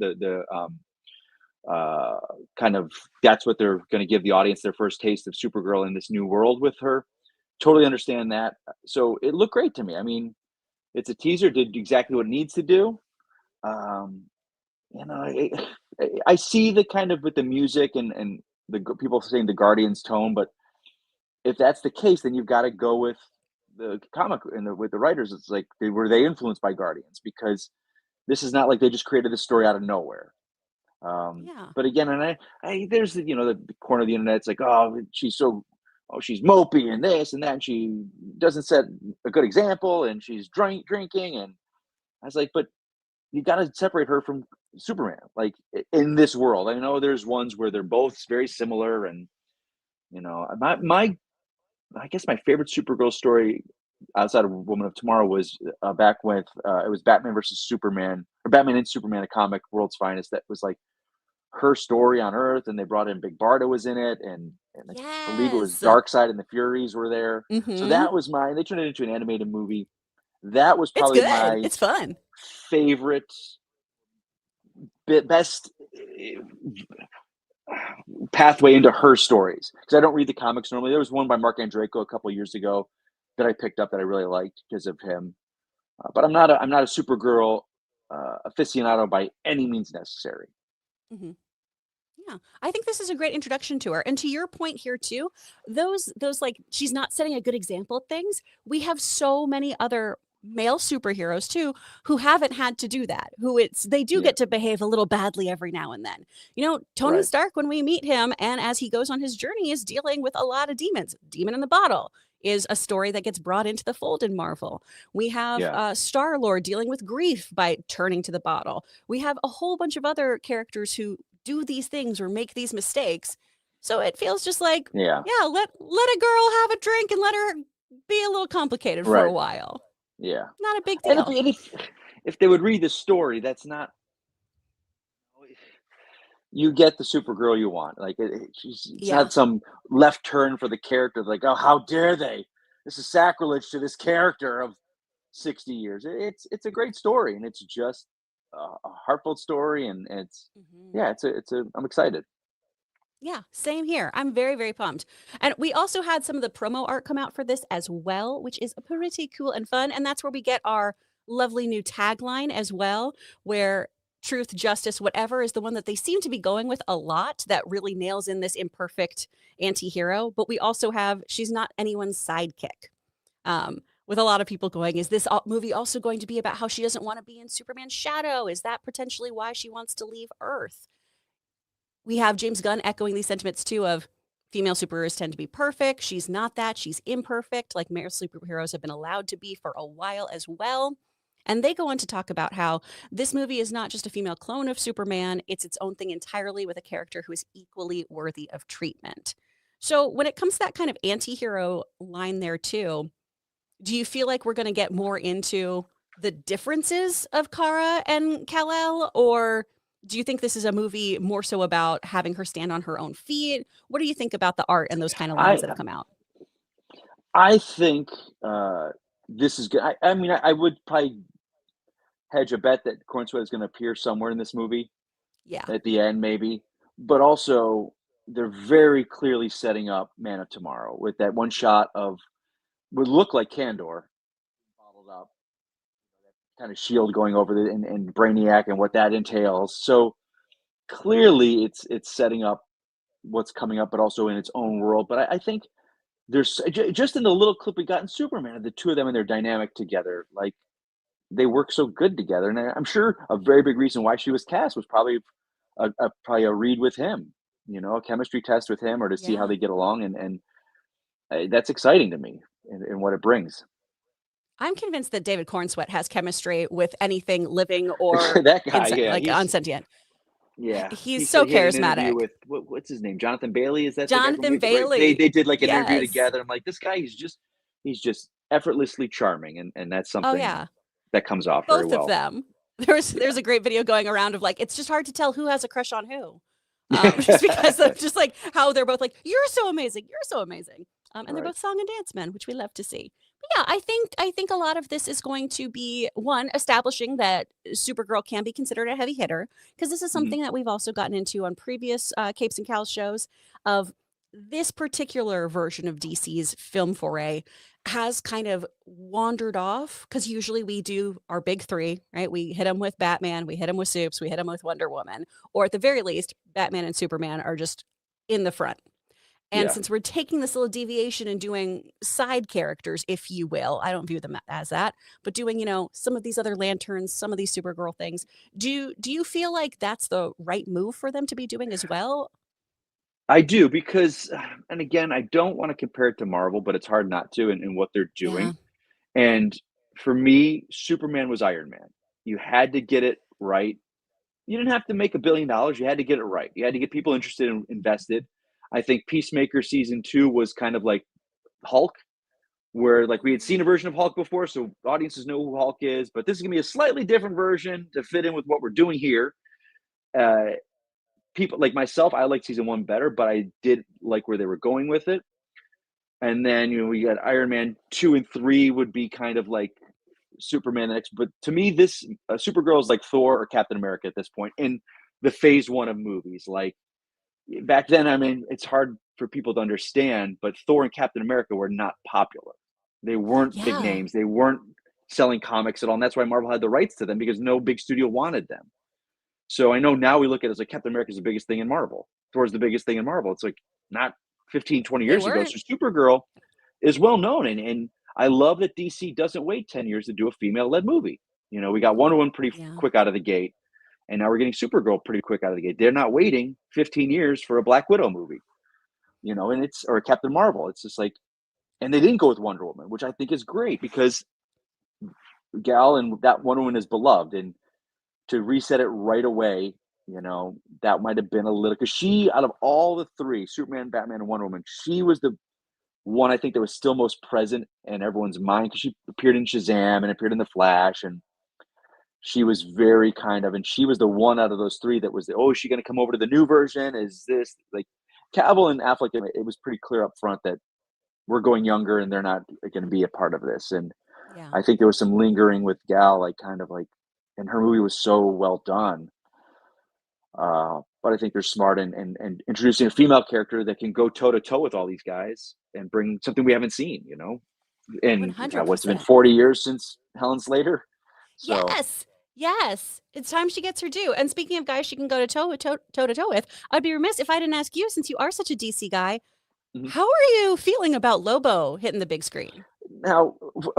Kind of, that's what they're going to give the audience, their first taste of Supergirl in this new world with her. Totally understand that. So it looked great to me. I mean, it's a teaser, did exactly what it needs to do. I see the kind of with the music and the people saying the Guardians tone, but if that's the case, then you've got to go with the comic and with the writers. It's like, were they influenced by Guardians? Because this is not like they just created this story out of nowhere. But again, and I there's the corner of the internet. It's like, she's mopey and this and that. And she doesn't set a good example, and she's drinking. And I was like, but you got to separate her from Superman. Like, in this world, I know there's ones where they're both very similar, and I guess my favorite Supergirl story outside of Woman of Tomorrow was back when it was Batman versus Superman, or Batman and Superman, a comic, World's Finest. That was like her story on Earth, and they brought in Big Barda was in it, and I believe it was Darkseid and the Furies were there. So that was they turned it into an animated movie. That was probably it's fun favorite, best pathway into her stories, because I don't read the comics normally. There was one by Mark Andreyko a couple of years ago that I picked up that I really liked because of him. But I'm not a Supergirl aficionado by any means necessary. Mm-hmm. Yeah, I think this is a great introduction to her. And to your point here too, those like, she's not setting a good example of things. We have so many other male superheroes too who haven't had to do that, they get to behave a little badly every now and then. Tony Stark, when we meet him and as he goes on his journey, is dealing with a lot of demons. Demon in the Bottle is a story that gets brought into the fold in Marvel. We have Star-Lord dealing with grief by turning to the bottle. We have a whole bunch of other characters who do these things or make these mistakes. So it feels just like, let a girl have a drink and let her be a little complicated for a while. Yeah. Not a big deal. And if they would read the story, that's not, you get the Supergirl you want. Like, it's not some left turn for the character. Like, oh, how dare they this is sacrilege to this character of 60 years. It's a great story, and it's just a heartfelt story, and I'm excited. Yeah, same here. I'm very, very pumped. And we also had some of the promo art come out for this as well, which is pretty cool and fun. And that's where we get our lovely new tagline as well, where truth, justice, whatever is the one that they seem to be going with a lot that really nails in this imperfect anti-hero. But we also have she's not anyone's sidekick. With a lot of people going, is this movie also going to be about how she doesn't want to be in Superman's shadow? Is that potentially why she wants to leave Earth? We have James Gunn echoing these sentiments too of female superheroes tend to be perfect. She's not that. She's imperfect, like male superheroes have been allowed to be for a while as well. And they go on to talk about how this movie is not just a female clone of Superman. It's its own thing entirely with a character who is equally worthy of treatment. So when it comes to that kind of anti-hero line there too, do you feel like we're going to get more into the differences of Kara and Kal-El, or do you think this is a movie more so about having her stand on her own feet? What do you think about the art and those kind of lines that have come out? I think this is good. I mean, I would probably hedge a bet that Cornsweat is going to appear somewhere in this movie. Yeah. At the end, maybe. But also, they're very clearly setting up Man of Tomorrow with that one shot of would look like Kandor bottled up, kind of shield going over the and Brainiac and what that entails. So clearly, it's setting up what's coming up, but also in its own world. But I think there's just in the little clip we got in Superman, the two of them and their dynamic together, like they work so good together. And I'm sure a very big reason why she was cast was probably a read with him, a chemistry test with him, or to see how they get along. And that's exciting to me and what it brings. I'm convinced that David Cornsweat has chemistry with anything living or that guy, unsentient. Yeah, he's so charismatic. With what's his name, Jonathan Bailey? Is that Jonathan Bailey? Right? They did like an interview together. I'm like, this guy, he's just effortlessly charming, and that's something that comes off both very well. Of them. There's a great video going around of like it's just hard to tell who has a crush on who, just because of just like how they're both like you're so amazing, and they're both song and dance men, which we love to see. But yeah, I think a lot of this is going to be one establishing that Supergirl can be considered a heavy hitter, because this is something that we've also gotten into on previous Capes and Cows shows of this particular version of DC's film foray has kind of wandered off, because usually we do our big three, right? We hit them with Batman, we hit them with Supes, we hit them with Wonder Woman, or at the very least, Batman and Superman are just in the front. And since we're taking this little deviation and doing side characters, if you will, I don't view them as that, but doing, some of these other Lanterns, some of these Supergirl things, do you feel like that's the right move for them to be doing as well? I do, because, and again, I don't want to compare it to Marvel, but it's hard not to in what they're doing. Yeah. And for me, Superman was Iron Man. You had to get it right. You didn't have to make $1 billion. You had to get it right. You had to get people interested and invested. I think Peacemaker season 2 was kind of like Hulk, where like we had seen a version of Hulk before, so audiences know who Hulk is, but this is gonna be a slightly different version to fit in with what we're doing here. People like myself, I liked season 1 better, but I did like where they were going with it. And then we got Iron Man 2 and 3 would be kind of like Superman next, but to me, this Supergirl is like Thor or Captain America at this point in the phase 1 of movies. Like back then, I mean, it's hard for people to understand, but Thor and Captain America were not popular. They weren't big names. They weren't selling comics at all. And that's why Marvel had the rights to them, because no big studio wanted them. So I know now we look at it as like Captain America is the biggest thing in Marvel. Thor's the biggest thing in Marvel. It's like not 15, 20 years ago. So Supergirl is well known. And I love that DC doesn't wait 10 years to do a female-led movie. We got Wonder Woman pretty quick out of the gate. And now we're getting Supergirl pretty quick out of the gate. They're not waiting 15 years for a Black Widow movie, and or Captain Marvel. It's just like, and they didn't go with Wonder Woman, which I think is great, because Gal and that Wonder Woman is beloved, and to reset it right away, that might have been a little, because she, out of all the three, Superman, Batman, and Wonder Woman, she was the one I think that was still most present in everyone's mind, because she appeared in Shazam and appeared in The Flash, and she was very kind of, and she was the one out of those three that was, is she going to come over to the new version? Is this like Cavill and Affleck? It was pretty clear up front that we're going younger and they're not going to be a part of this. And Yeah. I think there was some lingering with Gal, like kind of like, and her movie was so well done. But I think they're smart and introducing a female character that can go toe to toe with all these guys and bring something we haven't seen, And what's it been 100%. 40 years since Helen Slater? So Yes. It's time she gets her due. And speaking of guys she can go toe to toe with, I'd be remiss if I didn't ask you, since you are such a DC guy, how are you feeling about Lobo hitting the big screen? Now,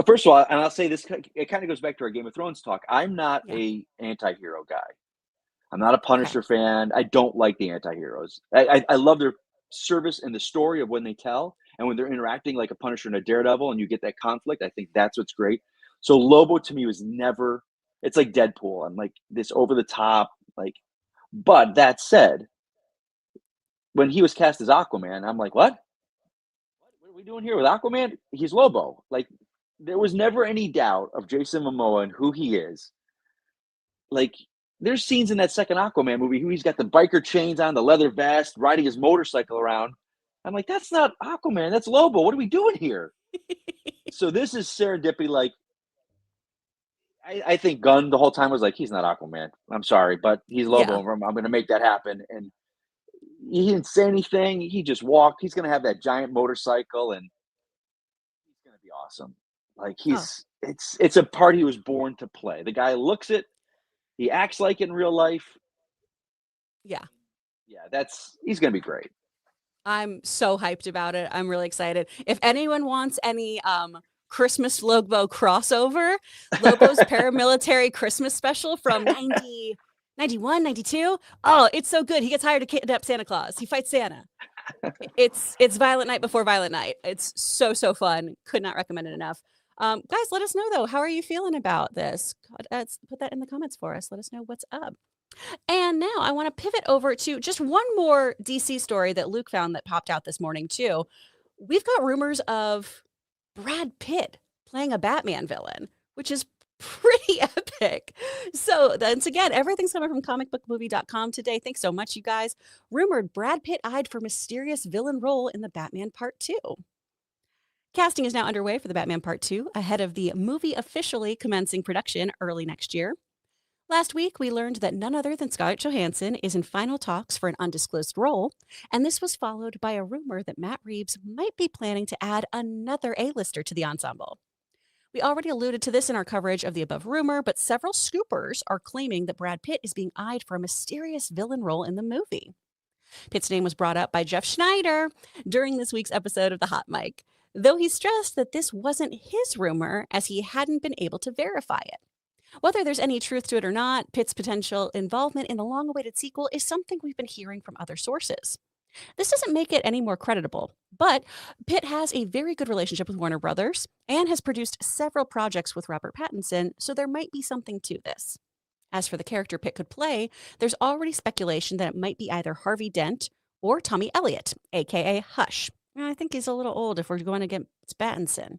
first of all, and I'll say this, it kind of goes back to our Game of Thrones talk. I'm not a anti-hero guy. I'm not a Punisher fan. I don't like the anti-heroes. I love their service and the story of when they tell and when they're interacting like a Punisher and a Daredevil and you get that conflict. I think that's what's great. So Lobo to me was never, it's like Deadpool. I'm like this over the top, like, but that said, when he was cast as Aquaman, I'm like, what are we doing here with Aquaman? He's Lobo. Like, there was never any doubt of Jason Momoa and who he is. Like, there's scenes in that second Aquaman movie who he's got the biker chains on, the leather vest, riding his motorcycle around. I'm like, that's not Aquaman, that's Lobo. What are we doing here? So this is serendipity. Like, I think Gunn the whole time was like, he's not Aquaman. I'm sorry, but he's Lobo. I'm going to make that happen. And he didn't say anything. He just walked. He's going to have that giant motorcycle, and he's going to be awesome. Like, it's a part he was born to play. The guy looks it. He acts like it in real life. Yeah, he's going to be great. I'm so hyped about it. I'm really excited. If anyone wants any Christmas Lobo crossover, Lobo's paramilitary Christmas special from 90, 91, 92. Oh, it's so good. He gets hired to kidnap Santa Claus. He fights Santa. It's Violent Night before Violent Night. It's so fun. Could not recommend it enough. Guys, let us know though. How are you feeling about this? Put that in the comments for us. Let us know what's up. And now I want to pivot over to just one more DC story that Luke found that popped out this morning too. We've got rumors of Brad Pitt playing a Batman villain, which is pretty epic. So once again, everything's coming from comicbookmovie.com today. Thanks so much, you guys. Rumored Brad Pitt eyed for mysterious villain role in the Batman Part 2. Casting is now underway for the Batman Part 2, ahead of the movie officially commencing production early next year. Last week, we learned that none other than Scarlett Johansson is in final talks for an undisclosed role, and this was followed by a rumor that Matt Reeves might be planning to add another A-lister to the ensemble. We already alluded to this in our coverage of the above rumor, but several scoopers are claiming that Brad Pitt is being eyed for a mysterious villain role in the movie. Pitt's name was brought up by Jeff Schneider during this week's episode of The Hot Mic, though he stressed that this wasn't his rumor as he hadn't been able to verify it. Whether there's any truth to it or not, Pitt's potential involvement in the long-awaited sequel is something we've been hearing from other sources. This doesn't make it any more credible, but Pitt has a very good relationship with Warner Brothers and has produced several projects with Robert Pattinson, so there might be something to this. As for the character Pitt could play, there's already speculation that it might be either Harvey Dent or Tommy Elliott, aka Hush. I think he's a little old if we're going against Pattinson.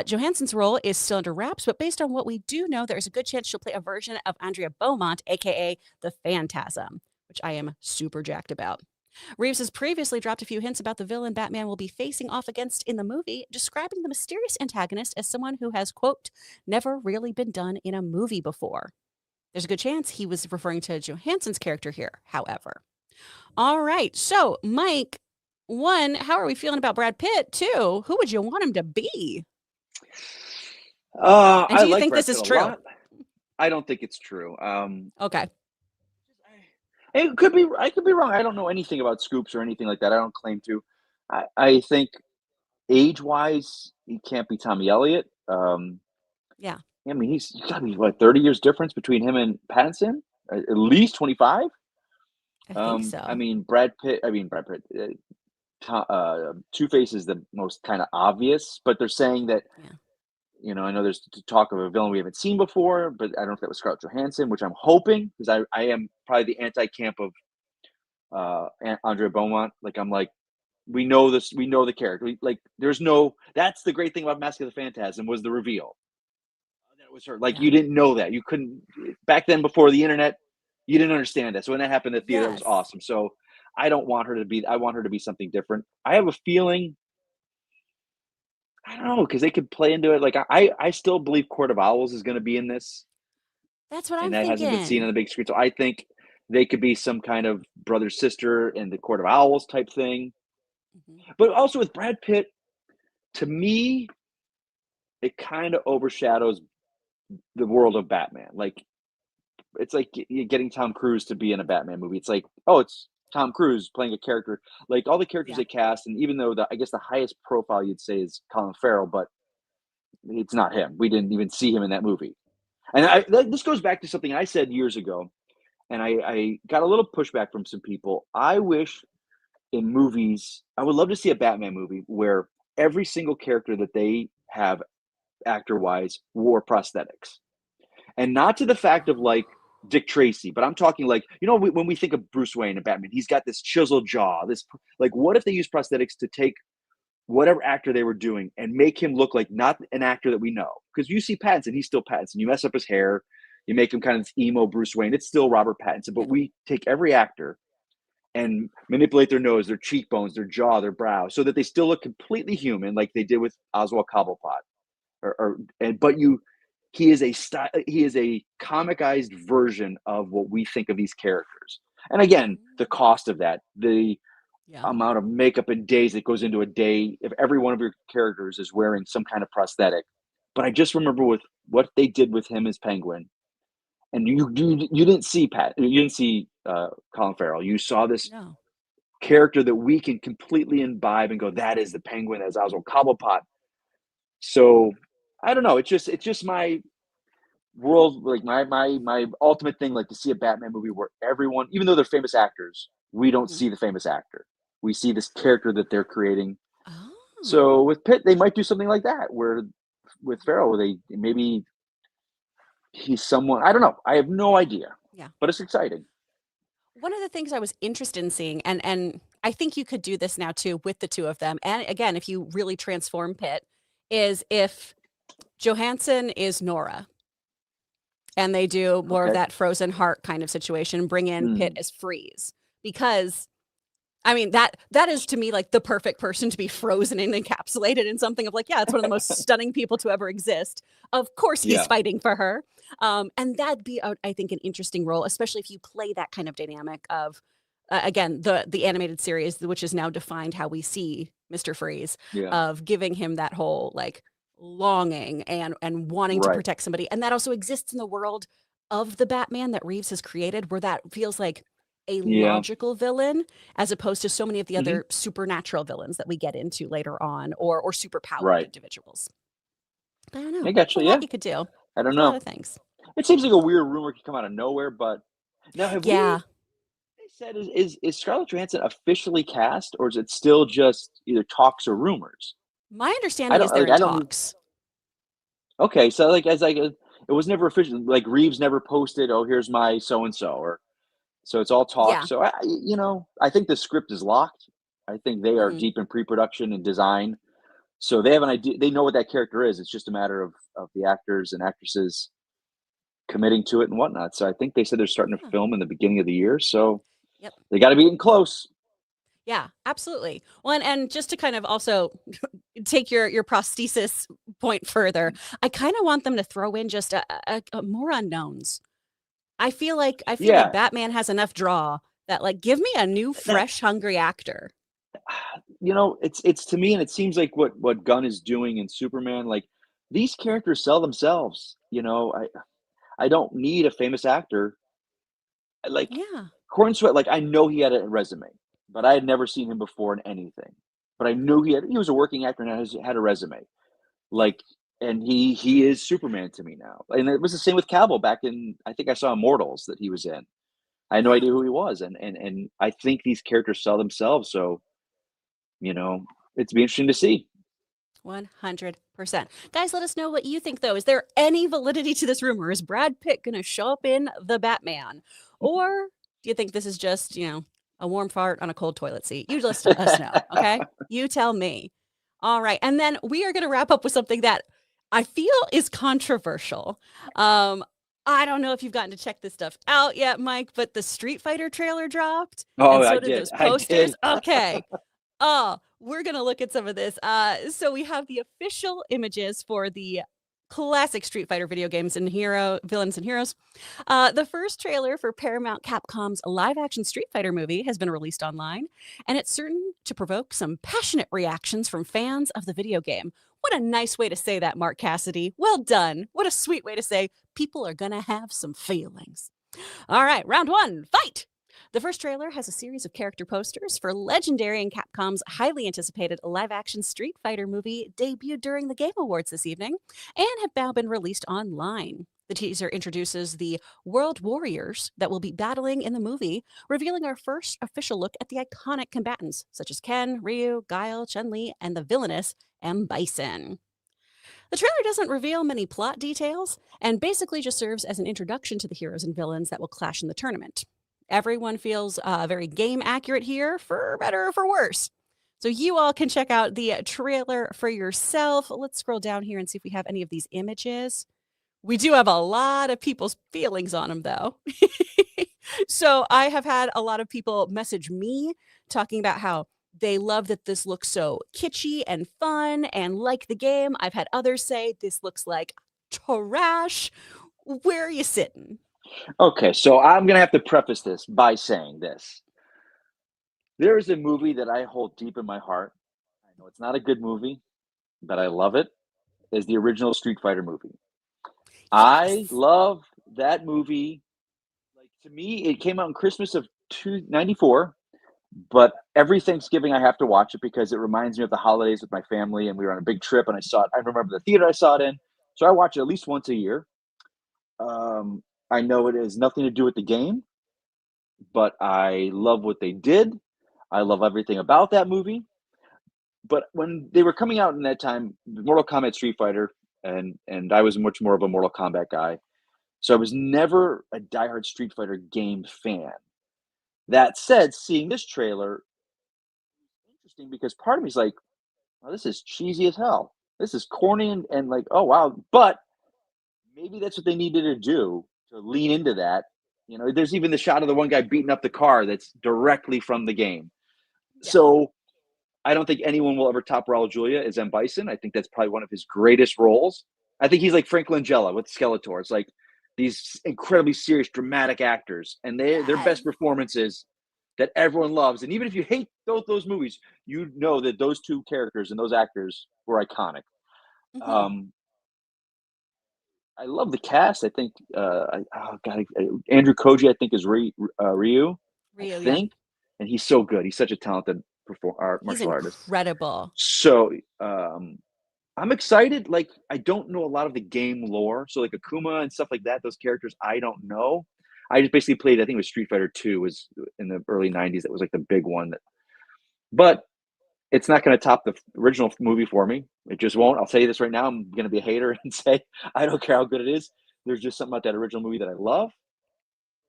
Johansson's role is still under wraps, but based on what we do know, there's a good chance she'll play a version of Andrea Beaumont, aka the Phantasm, which I am super jacked about. Reeves has previously dropped a few hints about the villain Batman will be facing off against in the movie, describing the mysterious antagonist as someone who has, quote, never really been done in a movie before. There's a good chance he was referring to Johansson's character here, however. All right, so Mike, one, how are we feeling about Brad Pitt? Two, who would you want him to be? And do you think this is true? I don't think it's true. Okay. It could be. I could be wrong. I don't know anything about scoops or anything like that. I don't claim to. I think age-wise, he can't be Tommy Elliott. Yeah. I mean, he's got to be 30 years difference between him and Pattinson, at least 25. I think so. I mean, Brad Pitt. Two-Face is the most kind of obvious, but they're saying that. Yeah. I know there's talk of a villain we haven't seen before, but I don't know if that was Scarlett Johansson, which I'm hoping, because I am probably the anti-camp of Andrea Beaumont. Like, I'm like, we know this, we know the character. That's the great thing about Mask of the Phantasm was the reveal. That was her. Like, you didn't know that. You couldn't, back then before the internet, you didn't understand that. So when that happened at the theater, it was awesome. So I want her to be something different. I have a feeling I don't know, because they could play into it. Like I still believe Court of Owls is going to be in this, That's what and I'm that hasn't been seen on thinking. the big screen. So I think they could be some kind of brother sister in the Court of Owls type thing. Mhm. But also with Brad Pitt, to me, it kind of overshadows the world of Batman. Like it's like getting Tom Cruise to be in a Batman movie. It's like, oh, it's Tom Cruise playing a character. Like all the characters Yeah. they cast, and even though I guess the highest profile you'd say is Colin Farrell, but it's not him. We didn't even see him in that movie. And this goes back to something I said years ago, and I got a little pushback from some people. I wish in movies, I would love to see a Batman movie where every single character that they have actor wise wore prosthetics. And not to the fact of like Dick Tracy, but I'm talking like, when we think of Bruce Wayne and Batman, he's got this chiseled jaw. This like, what if they use prosthetics to take whatever actor they were doing and make him look like not an actor that we know? Because you see Pattinson, he's still Pattinson. You mess up his hair, you make him kind of this emo Bruce Wayne. It's still Robert Pattinson, but we take every actor and manipulate their nose, their cheekbones, their jaw, their brow, so that they still look completely human, like they did with Oswald Cobblepot. He is a comicized version of what we think of these characters. And again, the cost of that, the amount of makeup and days that goes into a day, if every one of your characters is wearing some kind of prosthetic. But I just remember with what they did with him as Penguin, and you didn't see Colin Farrell. You saw this character that we can completely imbibe and go, that is the Penguin, as Oswald Cobblepot. So I don't know. It's just my world, like my ultimate thing, like to see a Batman movie where everyone, even though they're famous actors, we don't see the famous actor. We see this character that they're creating. Oh. So with Pitt, they might do something like that, where with Farrell, they maybe he's someone, I don't know. I have no idea. Yeah. But it's exciting. One of the things I was interested in seeing, and I think you could do this now too with the two of them, and again, if you really transform Pitt, is if Johansson is Nora and they do more of that frozen heart kind of situation, bring in Pitt as Freeze. Because I mean, that is to me like the perfect person to be frozen and encapsulated in something of like, yeah, it's one of the most stunning people to ever exist. Of course he's fighting for her. And that'd be, I think, an interesting role, especially if you play that kind of dynamic of, again, the animated series, which is now defined how we see Mr. Freeze, of giving him that whole like longing and wanting to protect somebody. And that also exists in the world of the Batman that Reeves has created, where that feels like a logical villain as opposed to so many of the other supernatural villains that we get into later on, or superpowered individuals. I don't know. I got you. A lot you could do. I don't There's know. a lot of things. It seems like a weird rumor could come out of nowhere, but now have we? They said is Scarlett Johansson officially cast, or is it still just either talks or rumors? My understanding is they're in talks. Okay, so like it was never official. Like Reeves never posted, "Oh, here's my so and so," or so it's all talk. So I think the script is locked. I think they are deep in pre-production and design, so they have an idea. They know what that character is. It's just a matter of the actors and actresses committing to it and whatnot. So I think they said they're starting to film in the beginning of the year. So they got to be getting close. Yeah, absolutely. Well, and just to kind of also take your prosthesis point further, I kind of want them to throw in just a more unknowns. I feel like Batman has enough draw that like give me a new, fresh, hungry actor. It's to me, and it seems like what Gunn is doing in Superman. Like these characters sell themselves. I don't need a famous actor. Like Corn Sweat, like I know he had a resume, but I had never seen him before in anything. But I knew he was a working actor and had a resume. Like, and he is Superman to me now. And it was the same with Cavill back in, I think I saw Immortals that he was in. I had no idea who he was. And I think these characters sell themselves. So, it's be interesting to see. 100%. Guys, let us know what you think, though. Is there any validity to this rumor? Is Brad Pitt going to show up in The Batman? Or do you think this is just, a warm fart on a cold toilet seat? You just let us know, okay? You tell me. All right. And then we are going to wrap up with something that I feel is controversial. I don't know if you've gotten to check this stuff out yet, Mike, but the Street Fighter trailer dropped. Oh, and so I did did. those posters. I did. Okay. we're going to look at some of this. So we have the official images for the classic Street Fighter video games and villains and heroes. The first trailer for Paramount Capcom's live-action Street Fighter movie has been released online, and it's certain to provoke some passionate reactions from fans of the video game. What a nice way to say that, Mark Cassidy. Well done. What a sweet way to say people are gonna have some feelings. All right, round one, fight! The first trailer has a series of character posters for Legendary and Capcom's highly anticipated live-action Street Fighter movie debuted during the Game Awards this evening and have now been released online. The teaser introduces the World Warriors that will be battling in the movie, revealing our first official look at the iconic combatants, such as Ken, Ryu, Guile, Chun-Li, and the villainous M. Bison. The trailer doesn't reveal many plot details and basically just serves as an introduction to the heroes and villains that will clash in the tournament. Everyone feels very game accurate here, for better or for worse. So you all can check out the trailer for yourself. Let's scroll down here and see if we have any of these images. We do have a lot of people's feelings on them, though. So I have had a lot of people message me talking about how they love that this looks so kitschy and fun and like the game. I've had others say this looks like trash. Where are you sitting? Okay, so I'm going to have to preface this by saying this. There is a movie that I hold deep in my heart. I know it's not a good movie, but I love it. Is the original Street Fighter movie. I love that movie. Like, to me, it came out in Christmas of 1994, but every Thanksgiving I have to watch it because it reminds me of the holidays with my family, and we were on a big trip, and I saw it. I remember the theater I saw it in, so I watch it at least once a year. I know it has nothing to do with the game, but I love what they did. I love everything about that movie. But when they were coming out in that time, Mortal Kombat, Street Fighter, and I was much more of a Mortal Kombat guy. So I was never a diehard Street Fighter game fan. That said, seeing this trailer is interesting because part of me is like, oh, this is cheesy as hell. This is corny and like, oh, wow. But maybe that's what they needed to do to lean into that. You know, there's even the shot of the one guy beating up the car that's directly from the game. Yeah. So I don't think anyone will ever top Raul Julia as M. Bison. I think that's probably one of his greatest roles. I think he's like Frank Langella with Skeletor. It's like these incredibly serious, dramatic actors, and their best performances that everyone loves. And even if you hate those movies, you know that those two characters and those actors were iconic. Mm-hmm. I love the cast. I think Andrew Koji, I think, is Ryu. Ryu, I think, and he's so good. He's such a talented martial artist. Incredible. So I'm excited. Like, I don't know a lot of the game lore, so like Akuma and stuff like that. Those characters I don't know. I just basically played. I think it was Street Fighter 2 was in the early '90s. That was like the big one. But it's not going to top the original movie for me. It just won't. I'll tell you this right now. I'm going to be a hater and say I don't care how good it is. There's just something about that original movie that I love.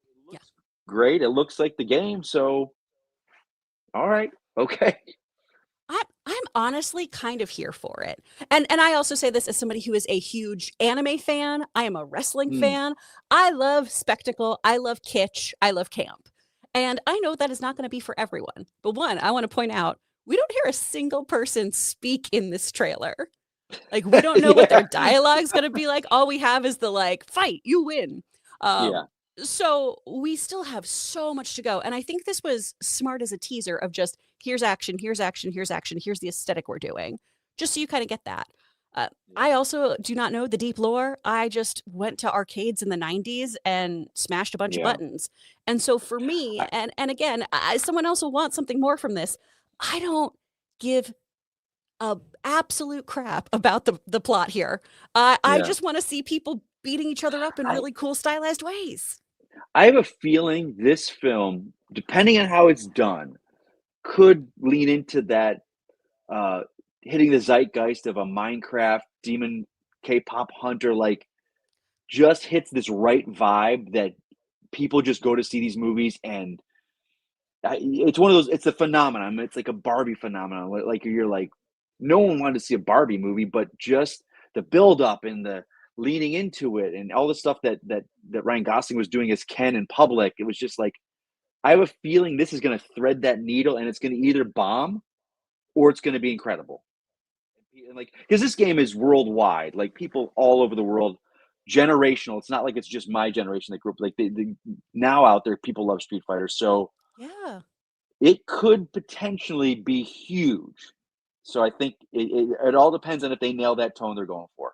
It looks great. It looks like the game. So, all right, okay. I'm honestly kind of here for it. And I also say this as somebody who is a huge anime fan. I am a wrestling fan. I love spectacle. I love kitsch. I love camp. And I know that is not going to be for everyone. But one, I want to point out, we don't hear a single person speak in this trailer. Like, we don't know what their dialogue's going to be like. All we have is the like, fight, you win. So we still have so much to go. And I think this was smart as a teaser of just, here's action, here's action, here's action, here's the aesthetic we're doing. Just so you kind of get that. I also do not know the deep lore. I just went to arcades in the 90s and smashed a bunch of buttons. And so for me, and again, someone else will want something more from this. I don't give a absolute crap about the plot here. I just want to see people beating each other up in really cool stylized ways. I have a feeling this film, depending on how it's done, could lean into that hitting the zeitgeist of a Minecraft demon K-pop hunter, like just hits this right vibe that people just go to see these movies, and it's one of those, it's a phenomenon. It's like a Barbie phenomenon. Like, you're like, no one wanted to see a Barbie movie, but just the build up and the leaning into it and all the stuff that Ryan Gosling was doing as Ken in public, it was just like, I have a feeling this is going to thread that needle, and it's going to either bomb or it's going to be incredible. Like, because this game is worldwide, like people all over the world, generational. It's not like it's just my generation that grew up. Like they now out there, people love Street Fighter, so Yeah. it could potentially be huge. So I think it all depends on if they nail that tone they're going for.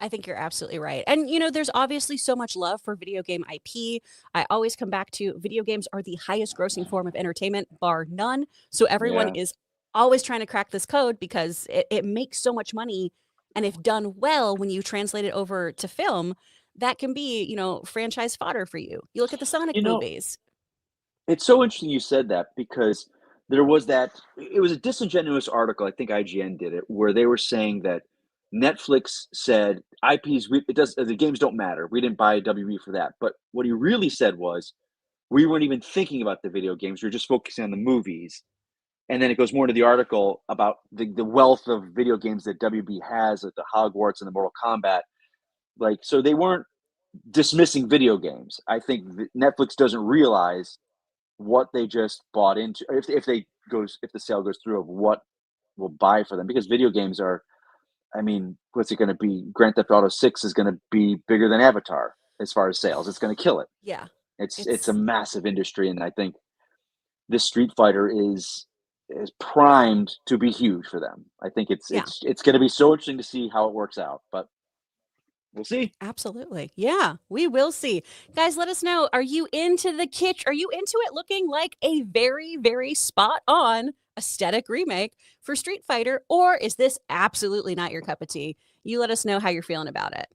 I think you're absolutely right. And, you know, there's obviously so much love for video game IP. I always come back to video games are the highest grossing form of entertainment, bar none. So everyone Yeah. is always trying to crack this code because it makes so much money. And if done well, when you translate it over to film, that can be, you know, franchise fodder for you. You look at the Sonic You know, movies. it's so interesting you said that because there was it was a disingenuous article, I think IGN did it, where they were saying that Netflix said IPs, the games don't matter. We didn't buy WB for that. But what he really said was, we weren't even thinking about the video games. We were just focusing on the movies. And then it goes more into the article about the wealth of video games that WB has, like the Hogwarts and the Mortal Kombat. Like, so they weren't dismissing video games. I think Netflix doesn't realize what they just bought into, if the sale goes through, of what will buy for them, because video games are, I mean, what's it going to be? Grand Theft Auto 6 is going to be bigger than Avatar as far as sales. It's going to kill it. Yeah. It's a massive industry, and I think this Street Fighter is primed to be huge for them. I think it's going to be so interesting to see how it works out, but we'll see. Absolutely. Yeah, we will see. Guys, let us know. Are you into the kitsch? Are you into it looking like a very, very spot on aesthetic remake for Street Fighter? Or is this absolutely not your cup of tea? You let us know how you're feeling about it.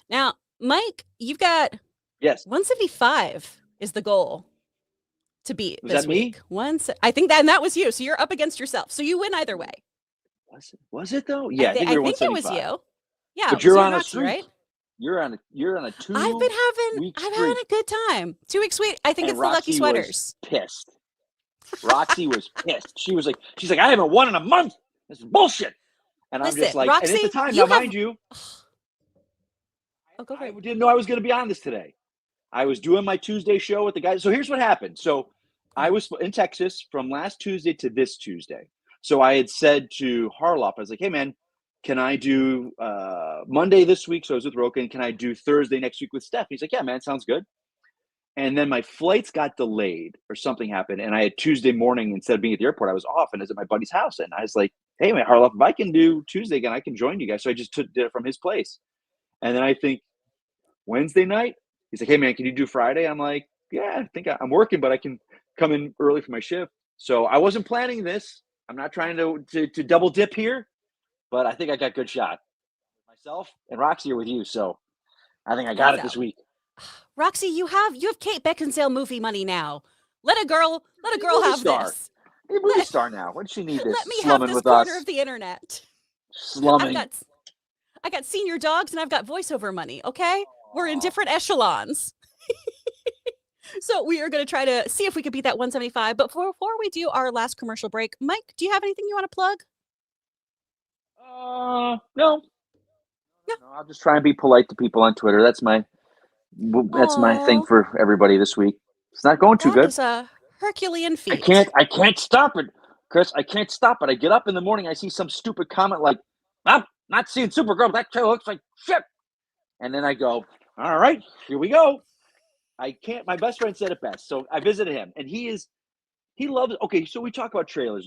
Now, Mike, you've got 175 is the goal to beat this week. I think that was you. So you're up against yourself. So you win either way. Was it though? Yeah, I think it was you. Yeah, but you're on a Roxy, streak, right? You're on a 2 I've had a good time. 2 weeks sweet. I think it's Roxy the lucky sweaters. Pissed. Roxy was pissed. She's like, I haven't won in a month. This is bullshit. And I'm just like, Roxy, and at the time, now mind you, go I didn't know I was going to be on this today. I was doing my Tuesday show with the guys. So here's what happened. So I was in Texas from last Tuesday to this Tuesday. So I had said to Harloff, I was like, hey man, can I do Monday this week? So I was with Raycon. Can I do Thursday next week with Steph? He's like, yeah, man, sounds good. And then my flights got delayed or something happened. And I had Tuesday morning, instead of being at the airport, I was off and I was at my buddy's house. And I was like, hey, man, Harloff, if I can do Tuesday again, I can join you guys. So I just did it from his place. And then I think Wednesday night, he's like, hey, man, can you do Friday? I'm like, yeah, I think I'm working, but I can come in early for my shift. So I wasn't planning this. I'm not trying to double dip here. But I think I got a good shot. Myself and Roxy are with you, so I think I got it this week. Roxy, you have Kate Beckinsale movie money now. Let a girl have this. Hey, movie star now. When does she need this? Let me have this corner of the internet. Slumming. I got senior dogs and I've got voiceover money. Okay, we're in different echelons. So we are going to try to see if we could beat that 175. But before we do our last commercial break, Mike, do you have anything you want to plug? No. I'll just try and be polite to people on Twitter. That's my thing for everybody this week. It's not going too good. It's a Herculean feat. I can't stop it, Kris. I can't stop it. I get up in the morning, I see some stupid comment like, I'm not seeing Supergirl. That show looks like shit. And then I go, all right, here we go. I can't. My best friend said it best. So I visited him, and he loves. Okay, so we talk about trailers.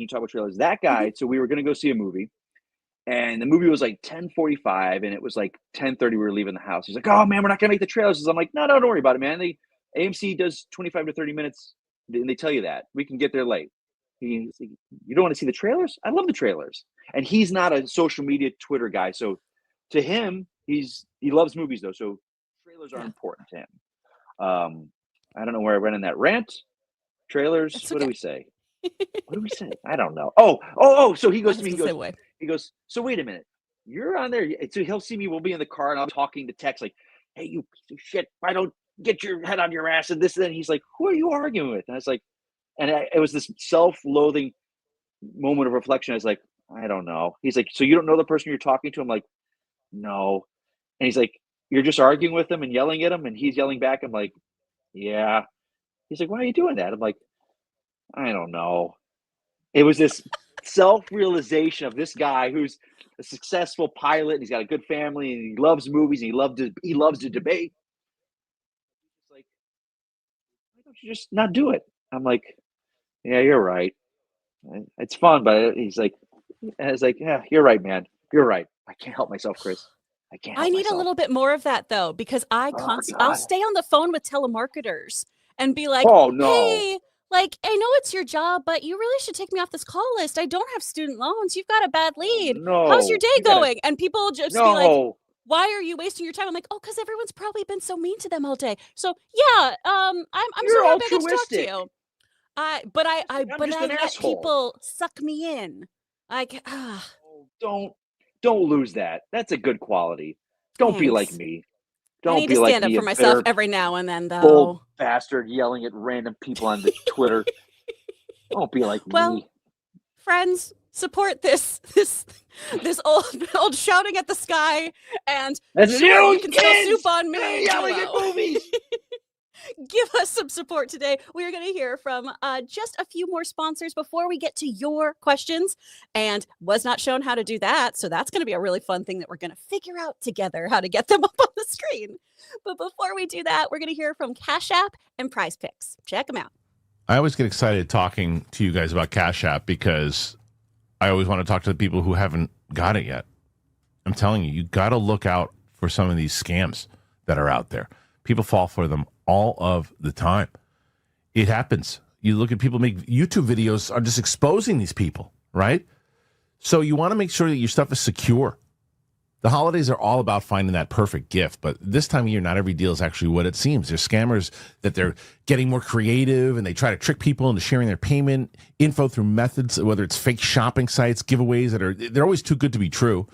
That guy. So we were going to go see a movie. And the movie was like 10:45, and it was like 10:30. We were leaving the house. He's like, "Oh man, we're not gonna make the trailers." I'm like, "No, don't worry about it, man. AMC does 25 to 30 minutes, and they tell you that we can get there late." He's like, "You don't want to see the trailers? I love the trailers." And he's not a social media Twitter guy, so to him, he loves movies though. So trailers are important to him. I don't know where I went in that rant. Trailers. Okay. What do we say? What do we say? I don't know. Oh. So he goes to me. He goes, so wait a minute. You're on there. So he'll see me. We'll be in the car, and I'm talking to Tex like, hey, you piece of shit. Why don't get your head on your ass and this and then he's like, who are you arguing with? And I was like, it was this self-loathing moment of reflection. I was like, I don't know. He's like, so you don't know the person you're talking to? I'm like, no. And he's like, you're just arguing with him and yelling at him, and he's yelling back. I'm like, yeah. He's like, why are you doing that? I'm like, I don't know. It was this self-realization of this guy who's a successful pilot and he's got a good family and he loves movies and he loves to debate. It's like, why don't you just not do it? I'm like, yeah, you're right. It's fun, but he's like, yeah, you're right, man. You're right. I can't help myself, Kris. I can't help I need myself. a little bit more of that though, because I'll God. stay on the phone with telemarketers and be like, Oh, no. hey, like, I know it's your job, but you really should take me off this call list. I don't have student loans. You've got a bad lead. No. How's your day going? And people just be like, No. why are you wasting your time? I'm like, oh, because everyone's probably been so mean to them all day. So yeah, I'm You're so happy I get to talk to altruistic. you. I'm But just I an let asshole. people suck me in. Like, Don't lose that. That's a good quality. Don't be like thanks. me. I Don't need be to like stand up me, for a myself bitter, every now and then, though. bold bastard yelling at random people on the Twitter. Don't be like Well, me. friends, support this old shouting at the sky, and That's sure, you you can still soup on me. yelling at duo. movies. Give us some support today. We are going to hear from just a few more sponsors before we get to your questions, and was not shown how to do that, so that's going to be a really fun thing that we're going to figure out together, how to get them up on the screen. But before we do that, we're going to hear from Cash App and Prizepicks. Check them out. I always get excited talking to you guys about Cash App because I always want to talk to the people who haven't got it yet. I'm telling you, you got to look out for some of these scams that are out there. People fall for them all of the time. It happens. You look at people make YouTube videos are just exposing these people, right? So you want to make sure that your stuff is secure. The holidays are all about finding that perfect gift, but this time of year, not every deal is actually what it seems. There's scammers that they're getting more creative and they try to trick people into sharing their payment info through methods, whether it's fake shopping sites, giveaways they're always too good to be true.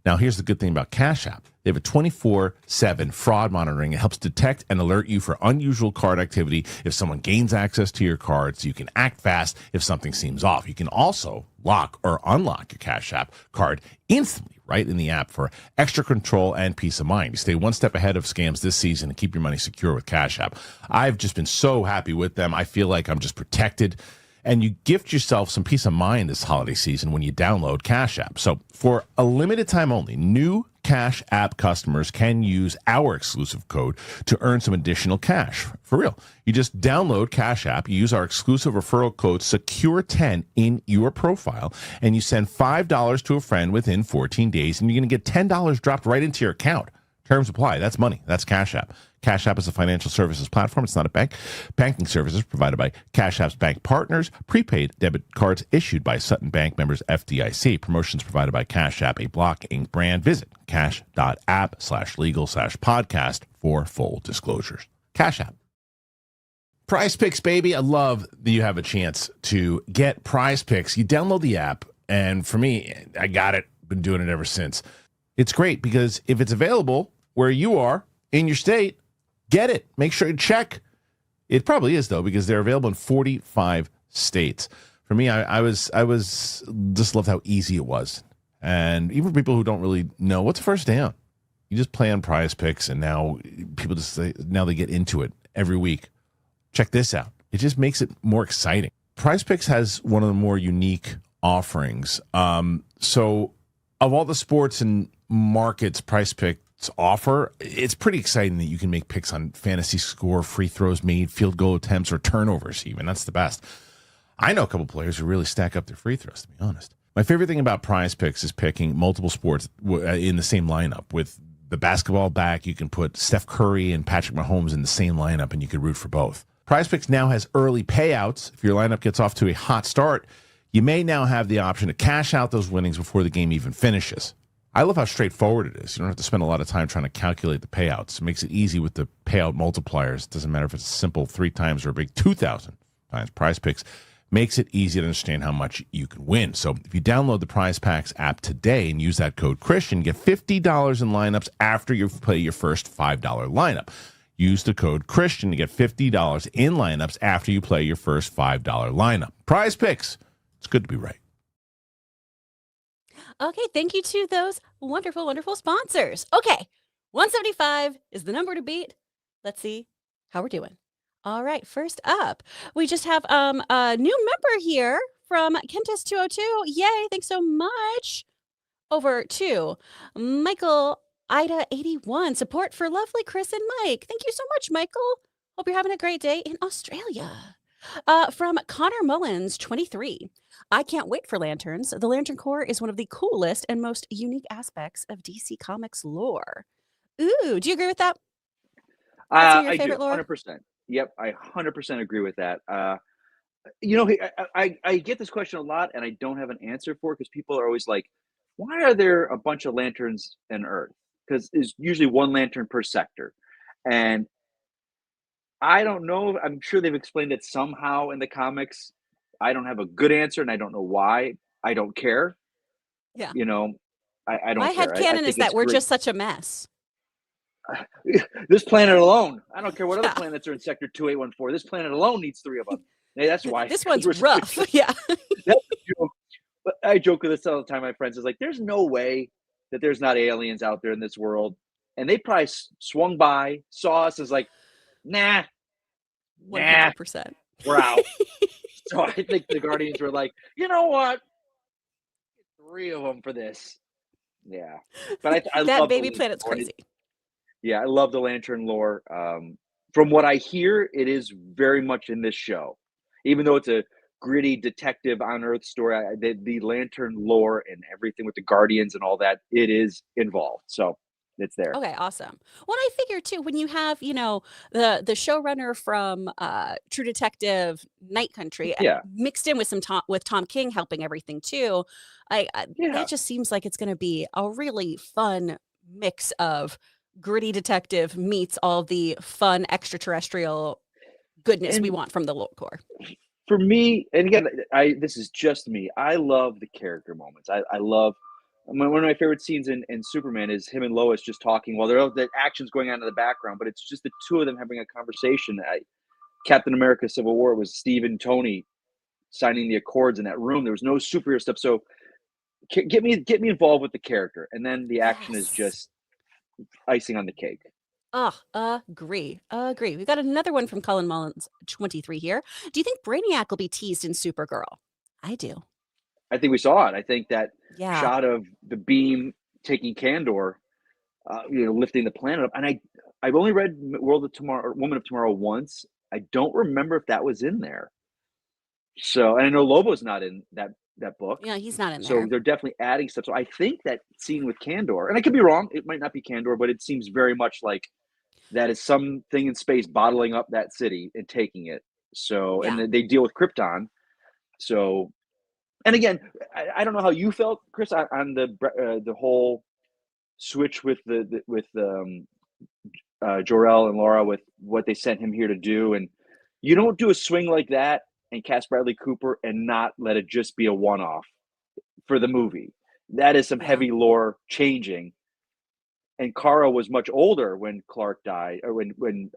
Now, here's the good thing about Cash App. They have a 24/7 fraud monitoring. It helps detect and alert you for unusual card activity if someone gains access to your card, so you can act fast if something seems off. You can also lock or unlock your Cash App card instantly right in the app for extra control and peace of mind. You stay one step ahead of scams this season and keep your money secure with Cash App. I've just been so happy with them. I feel like I'm just protected. And you gift yourself some peace of mind this holiday season when you download Cash App. So for a limited time only, new Cash App customers can use our exclusive code to earn some additional cash. For real. You just download Cash App, you use our exclusive referral code SECURE10 in your profile, and you send $5 to a friend within 14 days, and you're going to get $10 dropped right into your account. Terms apply. That's money. That's Cash App. Cash App is a financial services platform. It's not a bank. Banking services provided by Cash App's bank partners. Prepaid debit cards issued by Sutton Bank, members FDIC. Promotions provided by Cash App, a Block Inc. brand. Visit cash.app/legal/podcast for full disclosures. Cash App. Prizepicks, baby. I love that you have a chance to get Prizepicks. You download the app, and for me, I got it. Been doing it ever since. It's great because if it's available where you are in your state, get it. Make sure you check. It probably is, though, because they're available in 45 states. For me, I was just loved how easy it was. And even for people who don't really know, what's the first down? You just play on Prizepicks, and now people now they get into it every week. Check this out. It just makes it more exciting. Prizepicks has one of the more unique offerings. So of all the sports and markets Prizepicks offer, it's pretty exciting that you can make picks on fantasy score, free throws made, field goal attempts, or turnovers even. That's the best. I know a couple players who really stack up their free throws, to be honest. My favorite thing about Prizepicks is picking multiple sports in the same lineup. With the basketball back, you can put Steph Curry and Patrick Mahomes in the same lineup, and you could root for both. Prizepicks now has early payouts. If your lineup gets off to a hot start, you may now have the option to cash out those winnings before the game even finishes. I love how straightforward it is. You don't have to spend a lot of time trying to calculate the payouts. It makes it easy with the payout multipliers. It doesn't matter if it's a simple 3 times or a big 2,000 times. Prizepicks makes it easy to understand how much you can win. So if you download the Prizepicks app today and use that code Kristian, get $50 in lineups after you play your first $5 lineup. Use the code Kristian to get $50 in lineups after you play your first $5 lineup. Prizepicks. It's good to be right. Okay, thank you to those wonderful, wonderful sponsors. Okay, 175 is the number to beat. Let's see how we're doing. All right, first up, we just have a new member here from Kentis202. Yay, thanks so much. Over to Michael Ida81. Support for lovely Kris and Mike. Thank you so much, Michael. Hope you're having a great day in Australia. From Connor Mullins, 23. I can't wait for lanterns. The Lantern Corps is one of the coolest and most unique aspects of DC Comics lore. Ooh, do you agree with that? I do, 100%. Yep, I 100% agree with that. I get this question a lot, and I don't have an answer for it because people are always like, why are there a bunch of lanterns in Earth? Because there's usually one lantern per sector. And I don't know. I'm sure they've explained it somehow in the comics. I don't have a good answer, and I don't know why. I don't care. Yeah. I don't care. My headcanon is that we're just such a mess. This planet alone, I don't care what other planets are in Sector 2814. This planet alone needs 3 of them. Hey, that's why. This one's rough. Yeah. But I joke with this all the time. My friends is like, there's no way that there's not aliens out there in this world. And they probably swung by, saw us, as like, nah, 100%. We're out. So I think the Guardians were like, you know what? 3 of them for this. Yeah. But I that love baby planet's crazy. Yeah, I love the Lantern lore. From what I hear, it is very much in this show. Even though it's a gritty detective on Earth story, the Lantern lore and everything with the Guardians and all that, it is involved. So it's there. Okay, awesome. Well, I figure too, when you have, the showrunner from True Detective Night Country mixed in with Tom King helping everything too, that just seems like it's going to be a really fun mix of gritty detective meets all the fun extraterrestrial goodness we want from the Lore Corps. For me, and again, this is just me, I love the character moments. I love one of my favorite scenes in Superman is him and Lois just talking while the action's going on in the background, but it's just the 2 of them having a conversation. Captain America Civil War was Steve and Tony signing the accords in that room. There was no superhero stuff. So get me involved with the character, and then the action is just icing on the cake. Agree. We've got another one from Colin Mullins, 23 here. Do you think Brainiac will be teased in Supergirl? I do. I think we saw it. I think that shot of the beam taking Kandor, lifting the planet up. And I've only read Woman of Tomorrow once. I don't remember if that was in there. So, and I know Lobo's not in that book. Yeah, he's not in there. So they're definitely adding stuff. So I think that scene with Kandor, and I could be wrong, it might not be Kandor, but it seems very much like that is something in space bottling up that city and taking it. So, and they deal with Krypton. So, and again, I don't know how you felt, Kris, on the whole switch with Jor-El and Laura with what they sent him here to do. And you don't do a swing like that and cast Bradley Cooper and not let it just be a one-off for the movie. That is some heavy lore changing. And Kara was much older when Clark died, or when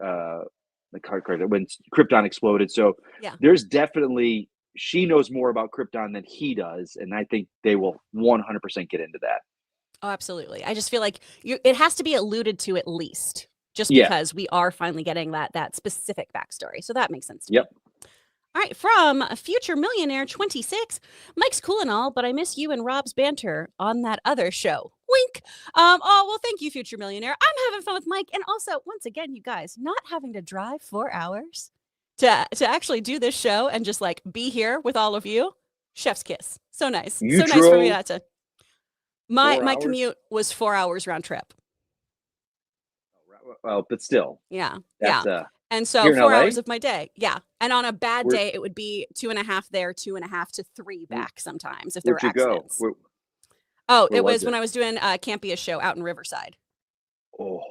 Krypton exploded. So there's definitely, she knows more about Krypton than he does, and I think they will 100% get into that. Oh, absolutely. I just feel like it has to be alluded to at least, just because we are finally getting that specific backstory. So that makes sense to me. All right, from Future Millionaire 26, Mike's cool and all, but I miss you and Rob's banter on that other show. Wink. Well, thank you, Future Millionaire. I'm having fun with Mike, and also, once again, you guys, not having to drive 4 hours to actually do this show and just like be here with all of you. Chef's kiss. So nice. So nice for me not to. My commute was 4 hours round trip. Well, but still. Yeah. That's, and so 4 hours of my day. Yeah. And on a bad day, it would be 2.5 there, 2.5 to 3 back sometimes if there were accidents. It was when I was doing Campia's show out in Riverside. Oh.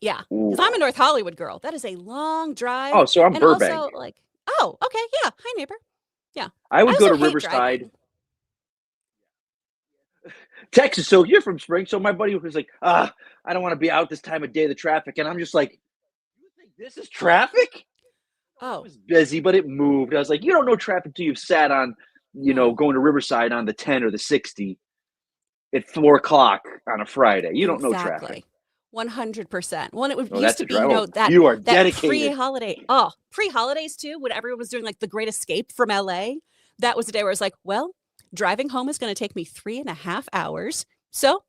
Yeah. Because I'm a North Hollywood girl. That is a long drive. Oh, so I'm Burbank. Also, okay. Yeah. Hi, neighbor. Yeah. I would go to Riverside. Texas. So you're from Spring. So my buddy was like, I don't want to be out this time of day, the traffic. And I'm just like, you think this is traffic? Oh. It was busy, but it moved. I was like, you don't know traffic till you've sat on, going to Riverside on the 10 or the 60 at 4 o'clock on a Friday. You don't know traffic. 100%. Well, it used to be, that you are that dedicated. pre-holidays too, when everyone was doing like the Great Escape from LA. that was the day where I was like, well, driving home is going to take me 3.5 hours. So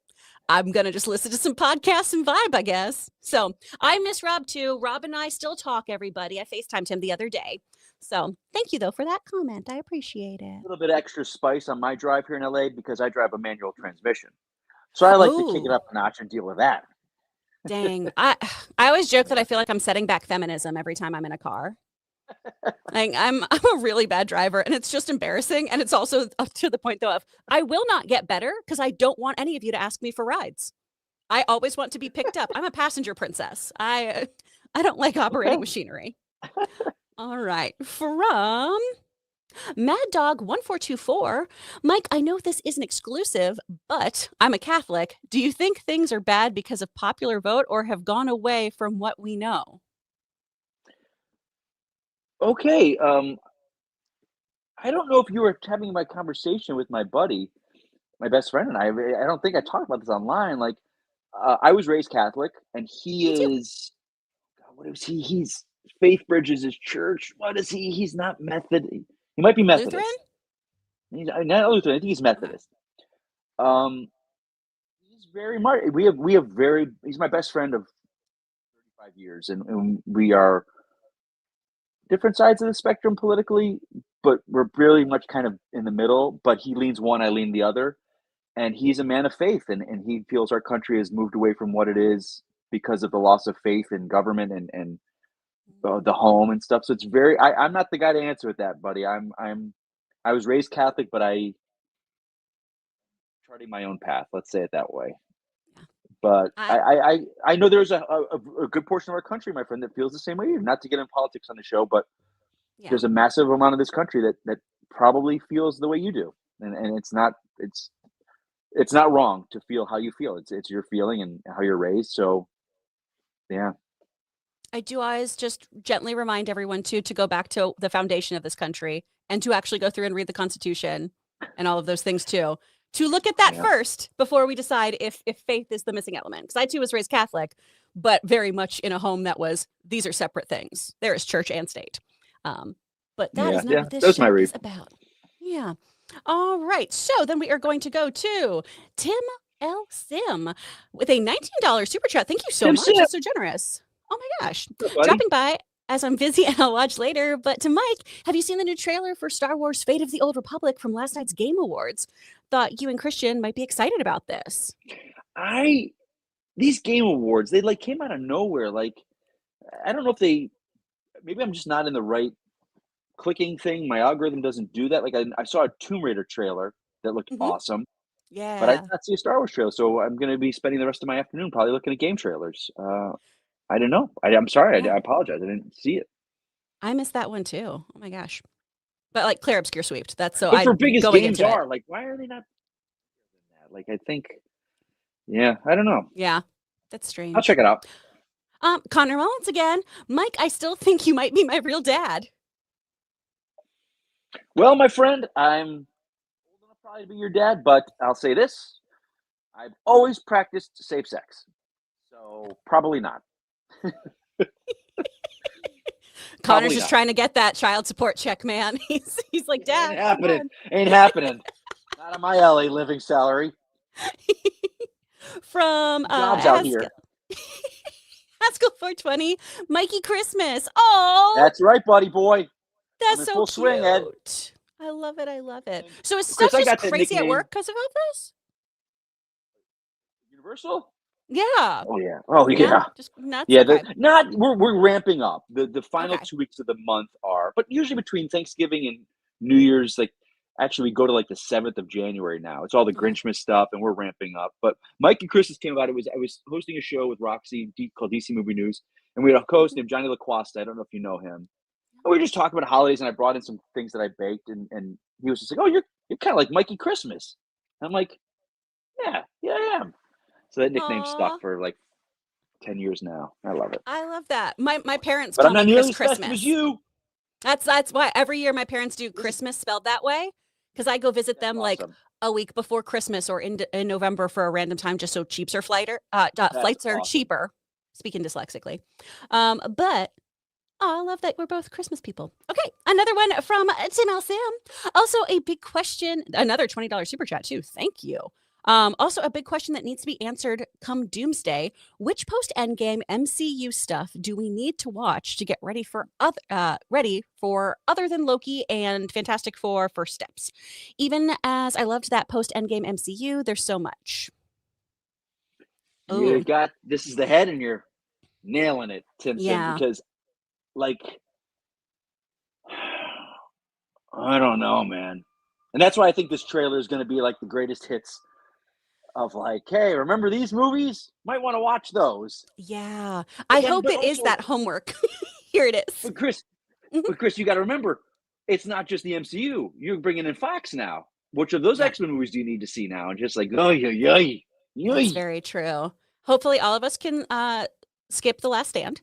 I'm going to just listen to some podcasts and vibe, I guess. So I miss Rob too. Rob and I still talk, everybody. I FaceTimed him the other day. So thank you, though, for that comment. I appreciate it. A little bit extra spice on my drive here in LA because I drive a manual transmission. So I like to kick it up a notch and deal with that. Dang. I always joke that I feel like I'm setting back feminism every time I'm in a car. Like, I'm a really bad driver, and it's just embarrassing. And it's also up to the point, though, of I will not get better because I don't want any of you to ask me for rides. I always want to be picked up. I'm a passenger princess. I don't like operating machinery. All right. From Mad Dog 1424, Mike, I know this isn't exclusive, but I'm a Catholic. Do you think things are bad because of popular vote or have gone away from what we know? Okay. I don't know if you were having my conversation with my buddy, my best friend, and I. I don't think I talked about this online. Like, I was raised Catholic, and he Me too. is. God, what is he? He's Faith Bridges his church. What is he? He's not Methodist. He might be Methodist. Lutheran? He's not Lutheran. I think he's Methodist. He's very much. We have very. He's my best friend of 35 years, and we are different sides of the spectrum politically, but we're really much kind of in the middle. But he leans one, I lean the other, and he's a man of faith, and he feels our country has moved away from what it is because of the loss of faith in government and the home and stuff. So it's very. I'm not the guy to answer with that, buddy. I was raised Catholic, but I charting my own path. Let's say it that way. But I know there's a good portion of our country, my friend, that feels the same way. Not to get in politics on the show, but there's a massive amount of this country that probably feels the way you do, and it's not wrong to feel how you feel. It's your feeling and how you're raised. So, yeah. I do always just gently remind everyone to go back to the foundation of this country and to actually go through and read the Constitution and all of those things too. To look at that first before we decide if faith is the missing element. Because I too was raised Catholic, but very much in a home that was, these are separate things. There is church and state. But that is not what this show is about. Yeah. All right. So then we are going to go to Tim L. Sim with a $19 super chat. Thank you so much. That's so generous. Oh my gosh. Dropping by as I'm busy and I'll watch later. But to Mike, have you seen the new trailer for Star Wars Fate of the Old Republic from last night's Game Awards? Thought you and Kristian might be excited about this. These Game Awards, they like came out of nowhere. Like, I don't know if maybe I'm just not in the right clicking thing. My algorithm doesn't do that. Like I saw a Tomb Raider trailer that looked awesome. Yeah. But I did not see a Star Wars trailer. So I'm going to be spending the rest of my afternoon probably looking at game trailers. I don't know. I'm sorry. I apologize. I didn't see it. I missed that one too. Oh my gosh. But like Claire Obscure Sweeped. That's so but for big as games are, like, why are they not that? Like, I think, I don't know. Yeah, that's strange. I'll check it out. Connor Mullins again. Mike, I still think you might be my real dad. Well, my friend, I'm old enough probably to be your dad, but I'll say this. I've always practiced safe sex. So probably not. Connor's just trying to get that child support check, man. He's like, Dad, Ain't happening. Not on my LA living salary. From jobs out here. Haskell 420, Mikey Christmas. Oh, that's right, buddy boy. That's so cute. Swing, Ed. I love it. I love it. So is stuff just crazy at work because of all this? Universal? Yeah. Oh yeah. Oh yeah. Just nuts. Yeah. We're ramping up. The final 2 weeks of the month are, but usually between Thanksgiving and New Year's, like actually we go to like the 7th of January now. It's all the Grinchmas stuff, and we're ramping up. But Mike and Chris came about. I was hosting a show with Roxy called DC Movie News, and we had a host named Johnny LaQuasta. I don't know if you know him. And we were just talking about holidays, and I brought in some things that I baked, and he was just like, "Oh, you're kind of like Mikey Christmas." And I'm like, "Yeah, I am." So that nickname stuck for like 10 years now. I love it. I love that. My parents call me Chris Christmas. As you. That's why every year my parents do Christmas spelled that way, because I go visit them like a week before Christmas or in November for a random time, just so flights are cheaper. Speaking dyslexically, but Oh, I love that we're both Christmas people. Okay, another one from Tim L. Sam. Also, a big question. Another $20 super chat too. Thank you. Also, a big question that needs to be answered come Doomsday. Which post-Endgame MCU stuff do we need to watch to get ready for other than Loki and Fantastic Four first steps? Even as I loved that post-Endgame MCU, there's so much. You got this is the head, and you're nailing it, Tim. Yeah. Because, like, I don't know, man, and that's why I think this trailer is going to be like the greatest hits of like, hey, remember these movies? Might want to watch those. Yeah, I hope it is that homework. Here it is. But Kris, you got to remember, it's not just the MCU. You're bringing in Fox now. Which of those X-Men movies do you need to see now? And just like, That's very true. Hopefully, all of us can skip The Last Stand,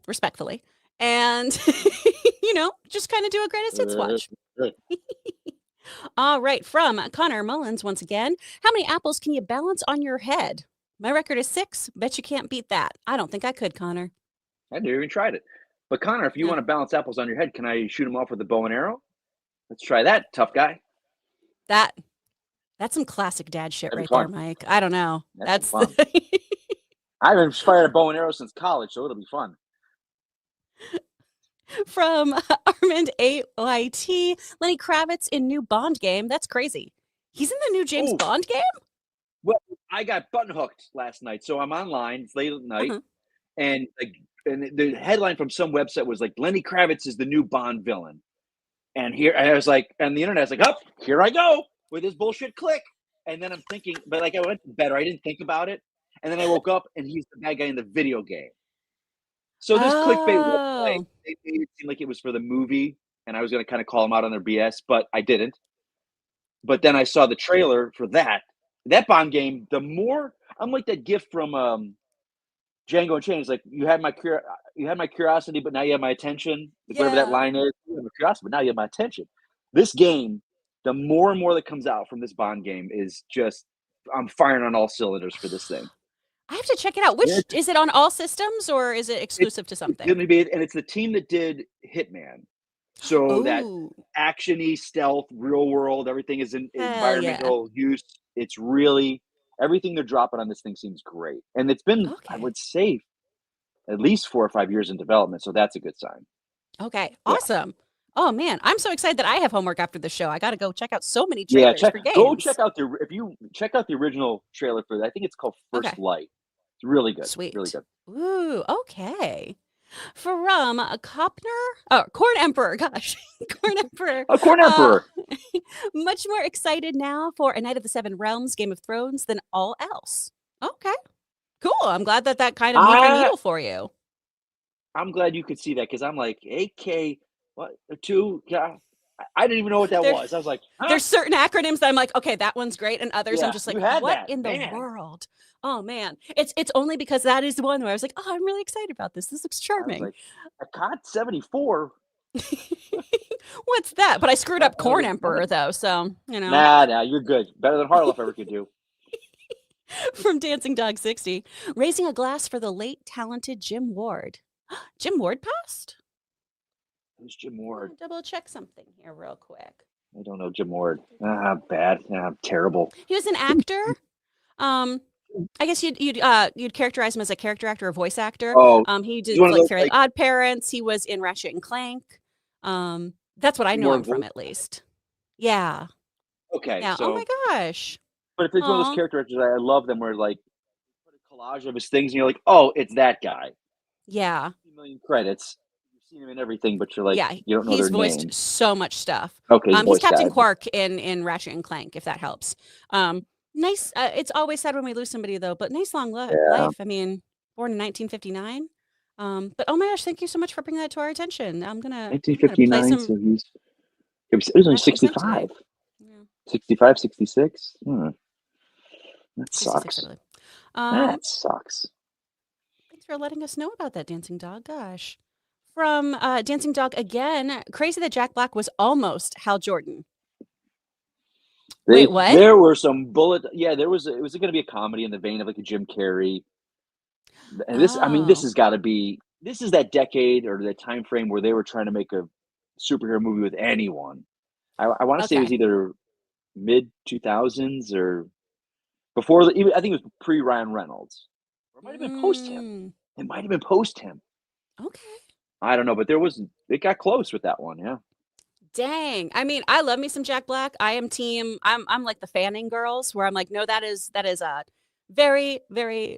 respectfully, and just kind of do a greatest hits watch. All right, from Connor Mullins once again. How many apples can you balance on your head? My record is 6. Bet you can't beat that. I don't think I could, Connor. I never even tried it. But Connor, if you want to balance apples on your head, can I shoot them off with a bow and arrow? Let's try that, tough guy. That's some classic dad shit right there, Mike. I don't know. That's I haven't fired a bow and arrow since college, so it'll be fun. From Armand AYT, Lenny Kravitz in new Bond game. That's crazy. He's in the new James Bond game? Well, I got button hooked last night, so I'm online. It's late at night, and the headline from some website was like, Lenny Kravitz is the new Bond villain. And I was like, and the internet was like, here I go with this bullshit click. And then I'm thinking, but like I went to bed, or I didn't think about it. And then I woke up, and he's the bad guy in the video game. So this clickbait website, they made it seem like it was for the movie, and I was going to kind of call them out on their BS, but I didn't. But then I saw the trailer for that Bond game. The more I'm like that gift from Django Unchained. It's like you had my curiosity, but now you have my attention. Whatever that line is, you have my curiosity, but now you have my attention. This game, the more and more that comes out from this Bond game is just, I'm firing on all cylinders for this thing. I have to check it out. Which is it on all systems, or is it exclusive to something? It's gonna be, and it's the team that did Hitman. So that action-y, stealth, real world, everything is in environmental use. It's really everything they're dropping on this thing seems great. And it's been, I would say, at least 4 or 5 years in development. So that's a good sign. Okay. Awesome. Oh man, I'm so excited that I have homework after the show. I got to go check out so many trailers for games. Go check out if you check out the original trailer for that. I think it's called First Light. It's really good. Sweet. Really good. Ooh, okay. From a Corn Emperor. Gosh, Corn Emperor. Corn Emperor. Much more excited now for A Knight of the Seven Realms, Game of Thrones than all else. Okay, cool. I'm glad that kind of moved the needle for you. I'm glad you could see that because I'm like, AK, what, 2? Yeah. I didn't even know what that was. I was like, there's certain acronyms that I'm like, okay, that one's great, and others I'm just like, what in the world? Oh man, it's only because that is the one where I was like, oh, I'm really excited about this. This looks charming. Like, a COD 74. What's that? But I screwed up Corn Emperor though, so Nah, you're good. Better than Harloff ever could do. From Dancing Dog 60, raising a glass for the late talented Jim Ward. Jim Ward passed? Who's Jim Ward? Double check something here real quick. I don't know Jim Ward. Bad. Terrible. He was an actor. I guess you'd characterize him as a character actor or voice actor. He did like Fairly Odd Parents. He was in Ratchet and Clank. That's what I know him from, at least. Yeah. Okay. Yeah. So, oh my gosh. But if it's one of those character actors, I love them where like put a collage of his things and you're like, oh, it's that guy. Yeah. 50 million credits. You've seen him in everything, but you're like, you don't know their name. He's voiced so much stuff. Okay. He's Captain Quark in Ratchet and Clank, if that helps. Nice. It's always sad when we lose somebody, though, but nice long life. I mean, born in 1959. But oh my gosh, thank you so much for bringing that to our attention. I'm gonna 1959. So he was only 65. Yeah. 65, 66. That sucks. That sucks. Thanks for letting us know about that, Dancing Dog. Gosh. From Dancing Dog again, crazy that Jack Black was almost Hal Jordan. Wait, what? There were some bullet. Yeah, it was going to be a comedy in the vein of like a Jim Carrey. And this, I mean, this has got to be this is that decade or the time frame where they were trying to make a superhero movie with anyone. I want to say it was either mid 2000s or before. Even I think it was pre Ryan Reynolds. Or it might have been post him. It might have been post him. Okay. I don't know, but it got close with that one. Yeah. Dang. I mean, I love me some Jack Black. I am team. I'm like the fanning girls where I'm like, no, that is a very, very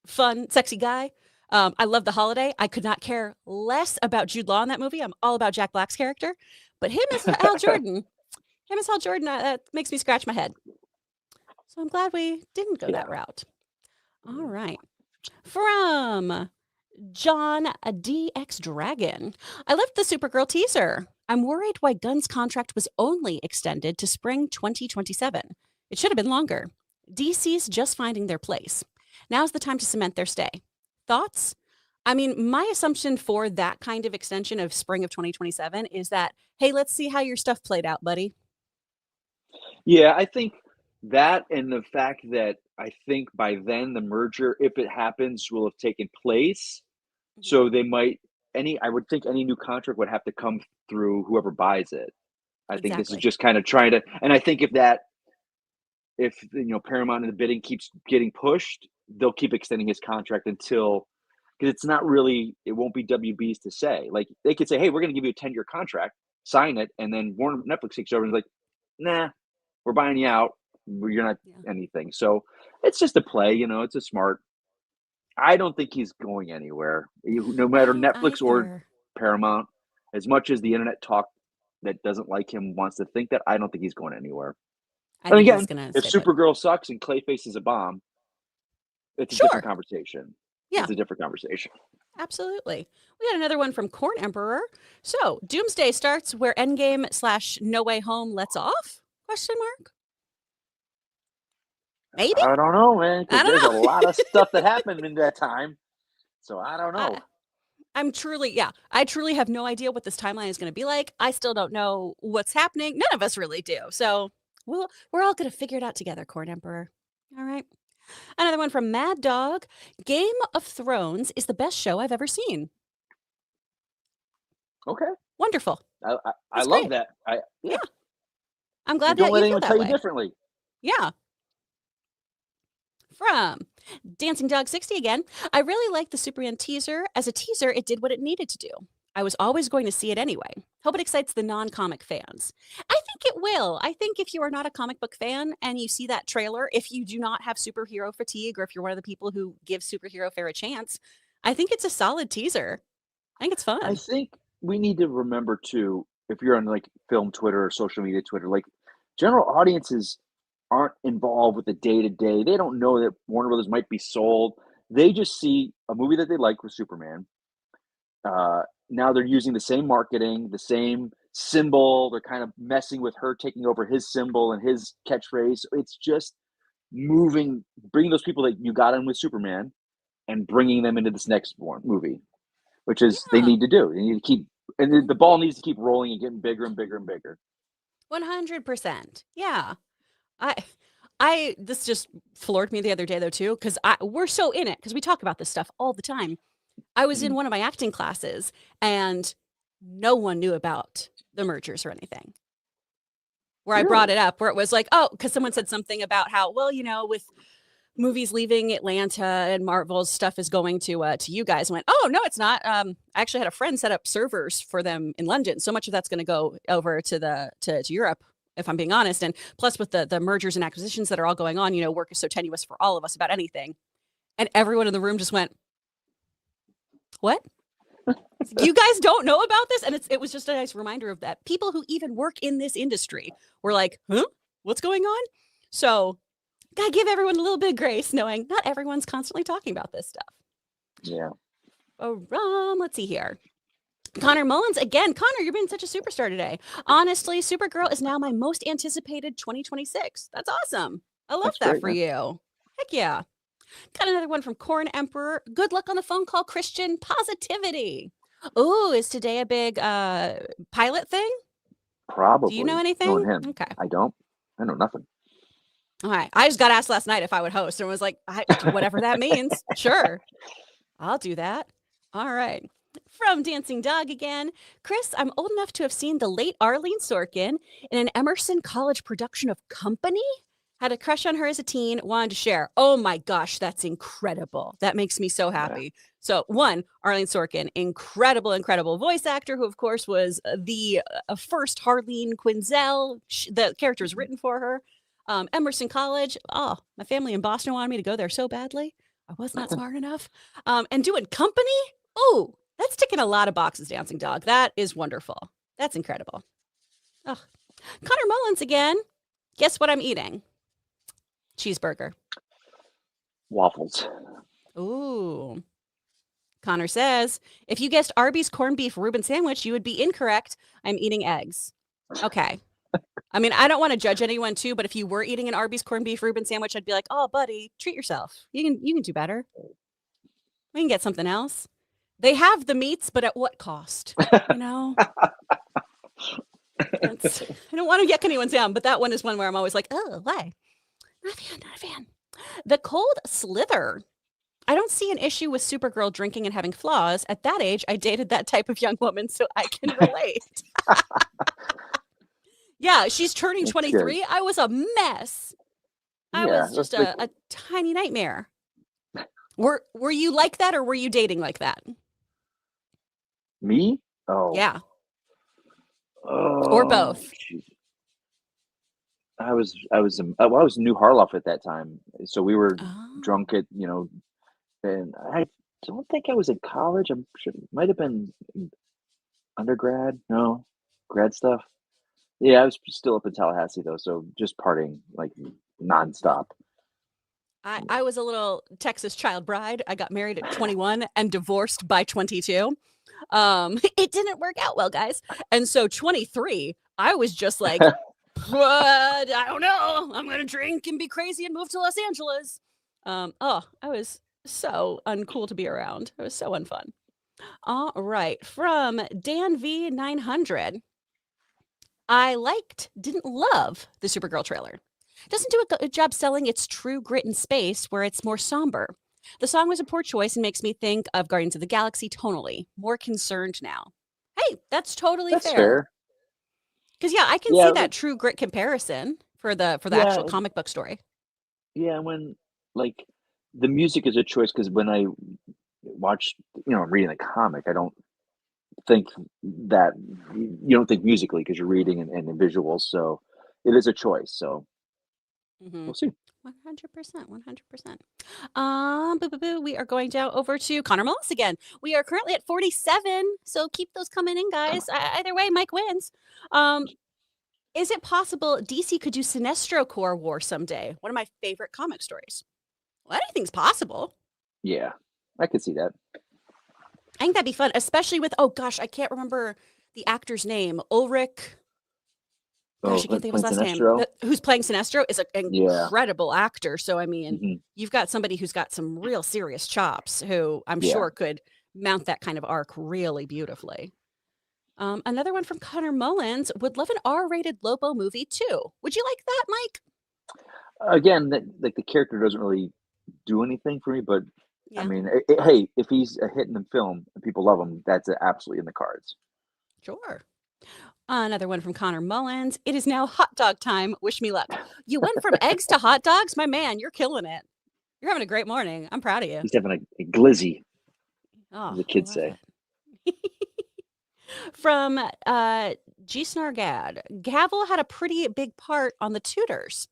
fun, sexy guy. I love The Holiday. I could not care less about Jude Law in that movie. I'm all about Jack Black's character. But him as Hal Jordan, that makes me scratch my head. So I'm glad we didn't go that route. All right. From John DX Dragon. I left the Supergirl teaser. I'm worried why Gunn's contract was only extended to spring 2027. It should have been longer. DC's just finding their place. Now's the time to cement their stay. Thoughts? I mean, my assumption for that kind of extension of spring of 2027 is that, hey, let's see how your stuff played out, buddy. Yeah, I think that, and the fact that I think by then the merger, if it happens, will have taken place. So they might I would think any new contract would have to come through whoever buys it. I think this is just kind of trying to, and I think if Paramount and the bidding keeps getting pushed, they'll keep extending his contract until, because it's not really, it won't be WB's to say. Like they could say, hey, we're going to give you a 10-year contract, sign it, and then Netflix takes over and is like, nah, we're buying you out. You're not anything. So it's just a play, it's a smart. I don't think he's going anywhere, no matter Netflix or Paramount. As much as the internet talk that doesn't like him wants to think that, I don't think he's going anywhere. And again, if Supergirl sucks and Clayface is a bomb, it's a different conversation. Yeah. It's a different conversation. Absolutely. We got another one from Corn Emperor. So, Doomsday starts where Endgame / No Way Home lets off? Question mark. Maybe? I don't know, man. Because there's a lot of stuff that happened in that time. So I don't know. I truly have no idea what this timeline is going to be like. I still don't know what's happening. None of us really do. So we're all going to figure it out together, Corn Emperor. All right. Another one from Mad Dog. Game of Thrones is the best show I've ever seen. Okay. Wonderful. I love that. Yeah. I'm glad that you feel that way. Don't let anyone tell you differently. Yeah. From Dancing Dog 60 again. I really like the Superman teaser. As a teaser, it did what it needed to do. I was always going to see it anyway. Hope it excites the non-comic fans. I think it will. I think if you are not a comic book fan and you see that trailer, if you do not have superhero fatigue, or if you're one of the people who give superhero fair a chance, I think it's a solid teaser. I think it's fun. I think we need to remember too, if you're on like film Twitter or social media Twitter, like general audiences aren't involved with the day-to-day. They don't know that Warner Brothers might be sold. They just see a movie that they like with Superman. Now they're using the same marketing, the same symbol. They're kind of messing with her taking over his symbol and his catchphrase. It's just bringing those people that you got in with Superman and bringing them into this next movie, which is they need to do. They need to keep, and the ball needs to keep rolling and getting bigger and bigger and bigger. 100%. Yeah. This just floored me the other day though too, because we're so in it because we talk about this stuff all the time. I was in one of my acting classes and no one knew about the mergers or anything. Where I brought it up, where it was like, oh, because someone said something about how, well, with movies leaving Atlanta and Marvel's stuff is going to you guys. I went, oh no, it's not. I actually had a friend set up servers for them in London. So much of that's going to go over to Europe, if I'm being honest. And plus with the mergers and acquisitions that are all going on, work is so tenuous for all of us about anything. And everyone in the room just went, what? You guys don't know about this? And it was just a nice reminder of that. People who even work in this industry were like, huh? What's going on? So gotta give everyone a little bit of grace, knowing not everyone's constantly talking about this stuff. Yeah. Let's see here. Connor Mullins again. Connor, you're being such a superstar today. Honestly, Supergirl is now my most anticipated 2026. That's awesome. I love that for you. Heck yeah. Got another one from Corn Emperor. Good luck on the phone call, Christian. Positivity. Oh, is today a big pilot thing? Probably. Do you know anything? Okay. I don't. I know nothing. All right. I just got asked last night if I would host and was like, whatever that means. Sure. I'll do that. All right. From Dancing Dog again. Kris, I'm old enough to have seen the late Arlene Sorkin in an Emerson College production of Company. Had a crush on her as a teen, wanted to share. Oh my gosh, that's incredible. That makes me so happy. So, one, Arlene Sorkin, incredible voice actor who, of course, was the first Harleen Quinzel. The character was written for her. Emerson College. Oh, my family in Boston wanted me to go there so badly. I was not smart enough. And doing Company. Oh, that's ticking a lot of boxes, Dancing Dog. That is wonderful. That's incredible. Oh, Connor Mullins again. Guess what I'm eating? Cheeseburger. Waffles. Ooh. Connor says, if you guessed Arby's corned beef Reuben sandwich, you would be incorrect. I'm eating eggs. Okay. I mean, I don't want to judge anyone too, but if you were eating an Arby's corned beef Reuben sandwich, I'd be like, oh, buddy, treat yourself. You can do better. We can get something else. They have the meats, but at what cost? You know? I don't want to yuck anyone's down, but that one is one where I'm always like, oh, why? Not a fan. The Cold Slither. I don't see an issue with Supergirl drinking and having flaws. At that age, I dated that type of young woman, so I can relate. Yeah, she's turning 23. I was a mess. I was just a tiny nightmare. Were you like that, or were you dating like that? Me? Oh. Yeah. Oh, or both. Geez. I was New Harloff at that time, so we were drunk at and I don't think I was in college. I'm sure it might have been undergrad. No, grad stuff. Yeah, I was still up in Tallahassee though, so just partying like nonstop. I was a little Texas child bride. I got married at 21 and divorced by 22. It didn't work out well, guys. And so 23, I was just like, I don't know. I'm going to drink and be crazy and move to Los Angeles. I was so uncool to be around. It was so unfun. All right. From Dan V900. I didn't love the Supergirl trailer. Doesn't do a good job selling its true grit in space where it's more somber. The song was a poor choice and makes me think of Guardians of the Galaxy tonally. More concerned now. Hey, that's totally fair. Because I can see that true grit comparison for the actual comic book story. Yeah, when like the music is a choice, because when I watch, I'm reading the comic, I don't think that you don't think musically because you're reading and in visuals, so it is a choice. So we'll see. 100%. We are going down over to Connor Mullis again. We are currently at 47, so keep those coming in, guys. Either way, Mike wins. Is it possible DC could do Sinestro Corps War someday? One of my favorite comic stories. Well, anything's possible. Yeah, I could see that. I think that'd be fun, especially with, oh gosh, I can't remember the actor's name. Ulrich. Gosh, I can't think of his last name. Who's playing Sinestro is an incredible actor. So, I mean, you've got somebody who's got some real serious chops who I'm sure could mount that kind of arc really beautifully. Another one from Connor Mullins. Would love an R-rated Lobo movie too. Would you like that, Mike? Again, the character doesn't really do anything for me, but I mean, hey, if he's a hit in the film and people love him, that's absolutely in the cards. Sure. Another one from Connor Mullins. It is now hot dog time. Wish me luck. You went from eggs to hot dogs? My man, you're killing it. You're having a great morning. I'm proud of you. He's having a glizzy, as the kids say. From G. Snargad. Gavel had a pretty big part on the Tudors.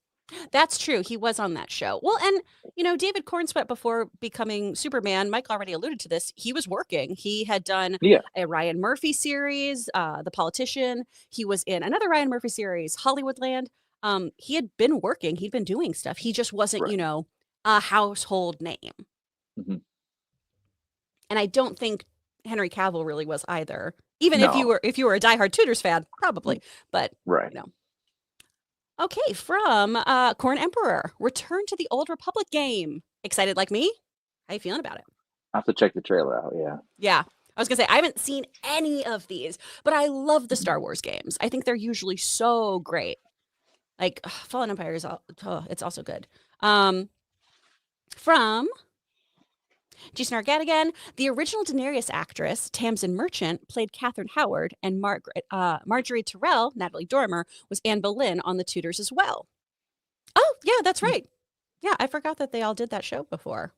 That's true. He was on that show. Well, and, David Cornsweet, before becoming Superman, Mike already alluded to this. He was working. He had done a Ryan Murphy series, The Politician. He was in another Ryan Murphy series, Hollywoodland. He had been working. He'd been doing stuff. He just wasn't, a household name. Mm-hmm. And I don't think Henry Cavill really was either. Even if you were a diehard Tudors fan, probably. But, Okay, from Corn Emperor. Return to the Old Republic game. Excited like me? How you feeling about it? I have to check the trailer out, Yeah. I was going to say, I haven't seen any of these, but I love the Star Wars games. I think they're usually so great. Like, Fallen Empire is it's also good. From Jason Arquette again. The original Daenerys actress, Tamsin Merchant, played Catherine Howard, and Marjorie Terrell, Natalie Dormer, was Anne Boleyn on The Tudors as well. Oh, yeah, that's right. Yeah, I forgot that they all did that show before.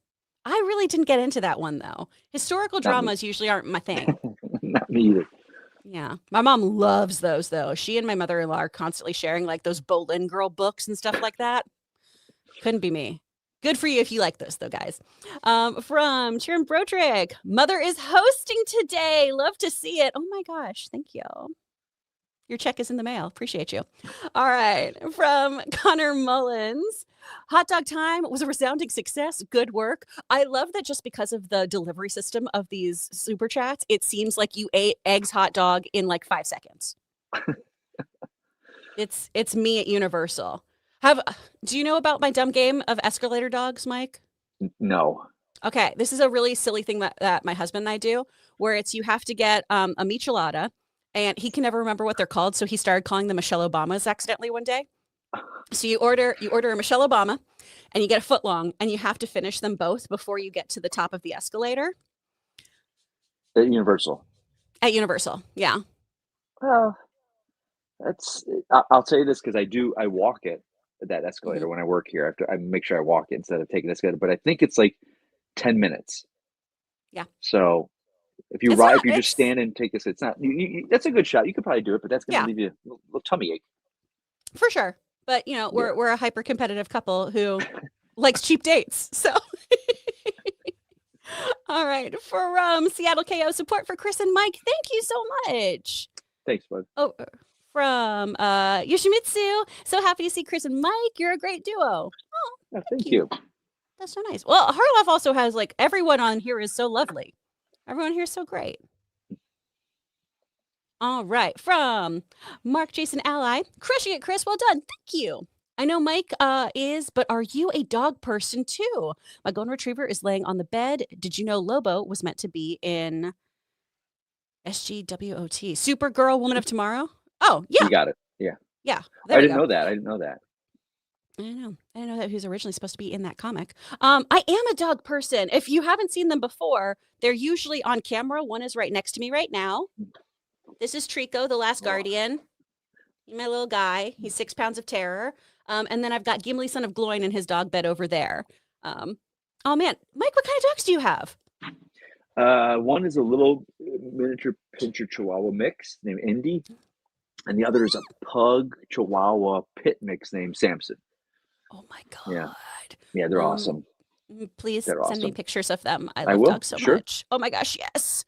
I really didn't get into that one, though. Historical dramas usually aren't my thing. Not me either. Yeah. My mom loves those, though. She and my mother-in-law are constantly sharing, like, those Boleyn girl books and stuff like that. Couldn't be me. Good for you if you like those, though, guys. From Sharon Broderick, Mother is hosting today. Love to see it. Oh, my gosh. Thank you. Your check is in the mail. Appreciate you. All right. From Connor Mullins, Hot Dog Time was a resounding success. Good work. I love that just because of the delivery system of these super chats, it seems like you ate Eggs hot dog in like 5 seconds. It's me at Universal. Do you know about my dumb game of escalator dogs, Mike? No. Okay. This is a really silly thing that my husband and I do, where it's you have to get a michelada. And he can never remember what they're called, so he started calling them Michelle Obamas accidentally one day. So you order a Michelle Obama, and you get a foot long, and you have to finish them both before you get to the top of the escalator. At Universal. At Universal, yeah. Well, I'll tell you this because I walk it, that escalator when I work here. I make sure I walk it instead of taking the escalator. But I think it's like 10 minutes. Yeah. So if you just stand and take this, it's not. That's a good shot. You could probably do it, but that's going to leave you a little tummy ache. For sure. But we're a hyper competitive couple who likes cheap dates. So, all right. For Seattle KO, support for Kris and Mike. Thank you so much. Thanks, bud. Oh, from Yoshimitsu. So happy to see Kris and Mike. You're a great duo. Oh, thank you. That's so nice. Well, Harloff also has like everyone on here is so lovely. Everyone here is so great. All right. From Mark Jason Ally. Crushing it, Kris. Well done. Thank you. I know Mike is, but are you a dog person too? My golden retriever is laying on the bed. Did you know Lobo was meant to be in SGWOT? Supergirl, Woman of Tomorrow? Oh, yeah. You got it. Yeah. Yeah. I didn't know that. I didn't know that. I didn't know that he was originally supposed to be in that comic. I am a dog person. If you haven't seen them before, they're usually on camera. One is right next to me right now. This is Trico, the Last Guardian. My little guy. He's 6 pounds of terror. And then I've got Gimli, son of Gloin, in his dog bed over there. Oh, man. Mike, what kind of dogs do you have? One is a little miniature pinscher Chihuahua mix named Indy. And the other is a pug Chihuahua Pitt mix named Samson. Oh my God. Yeah, they're awesome. Please they're send me pictures of them. I will. love dogs so much. Oh my gosh, yes.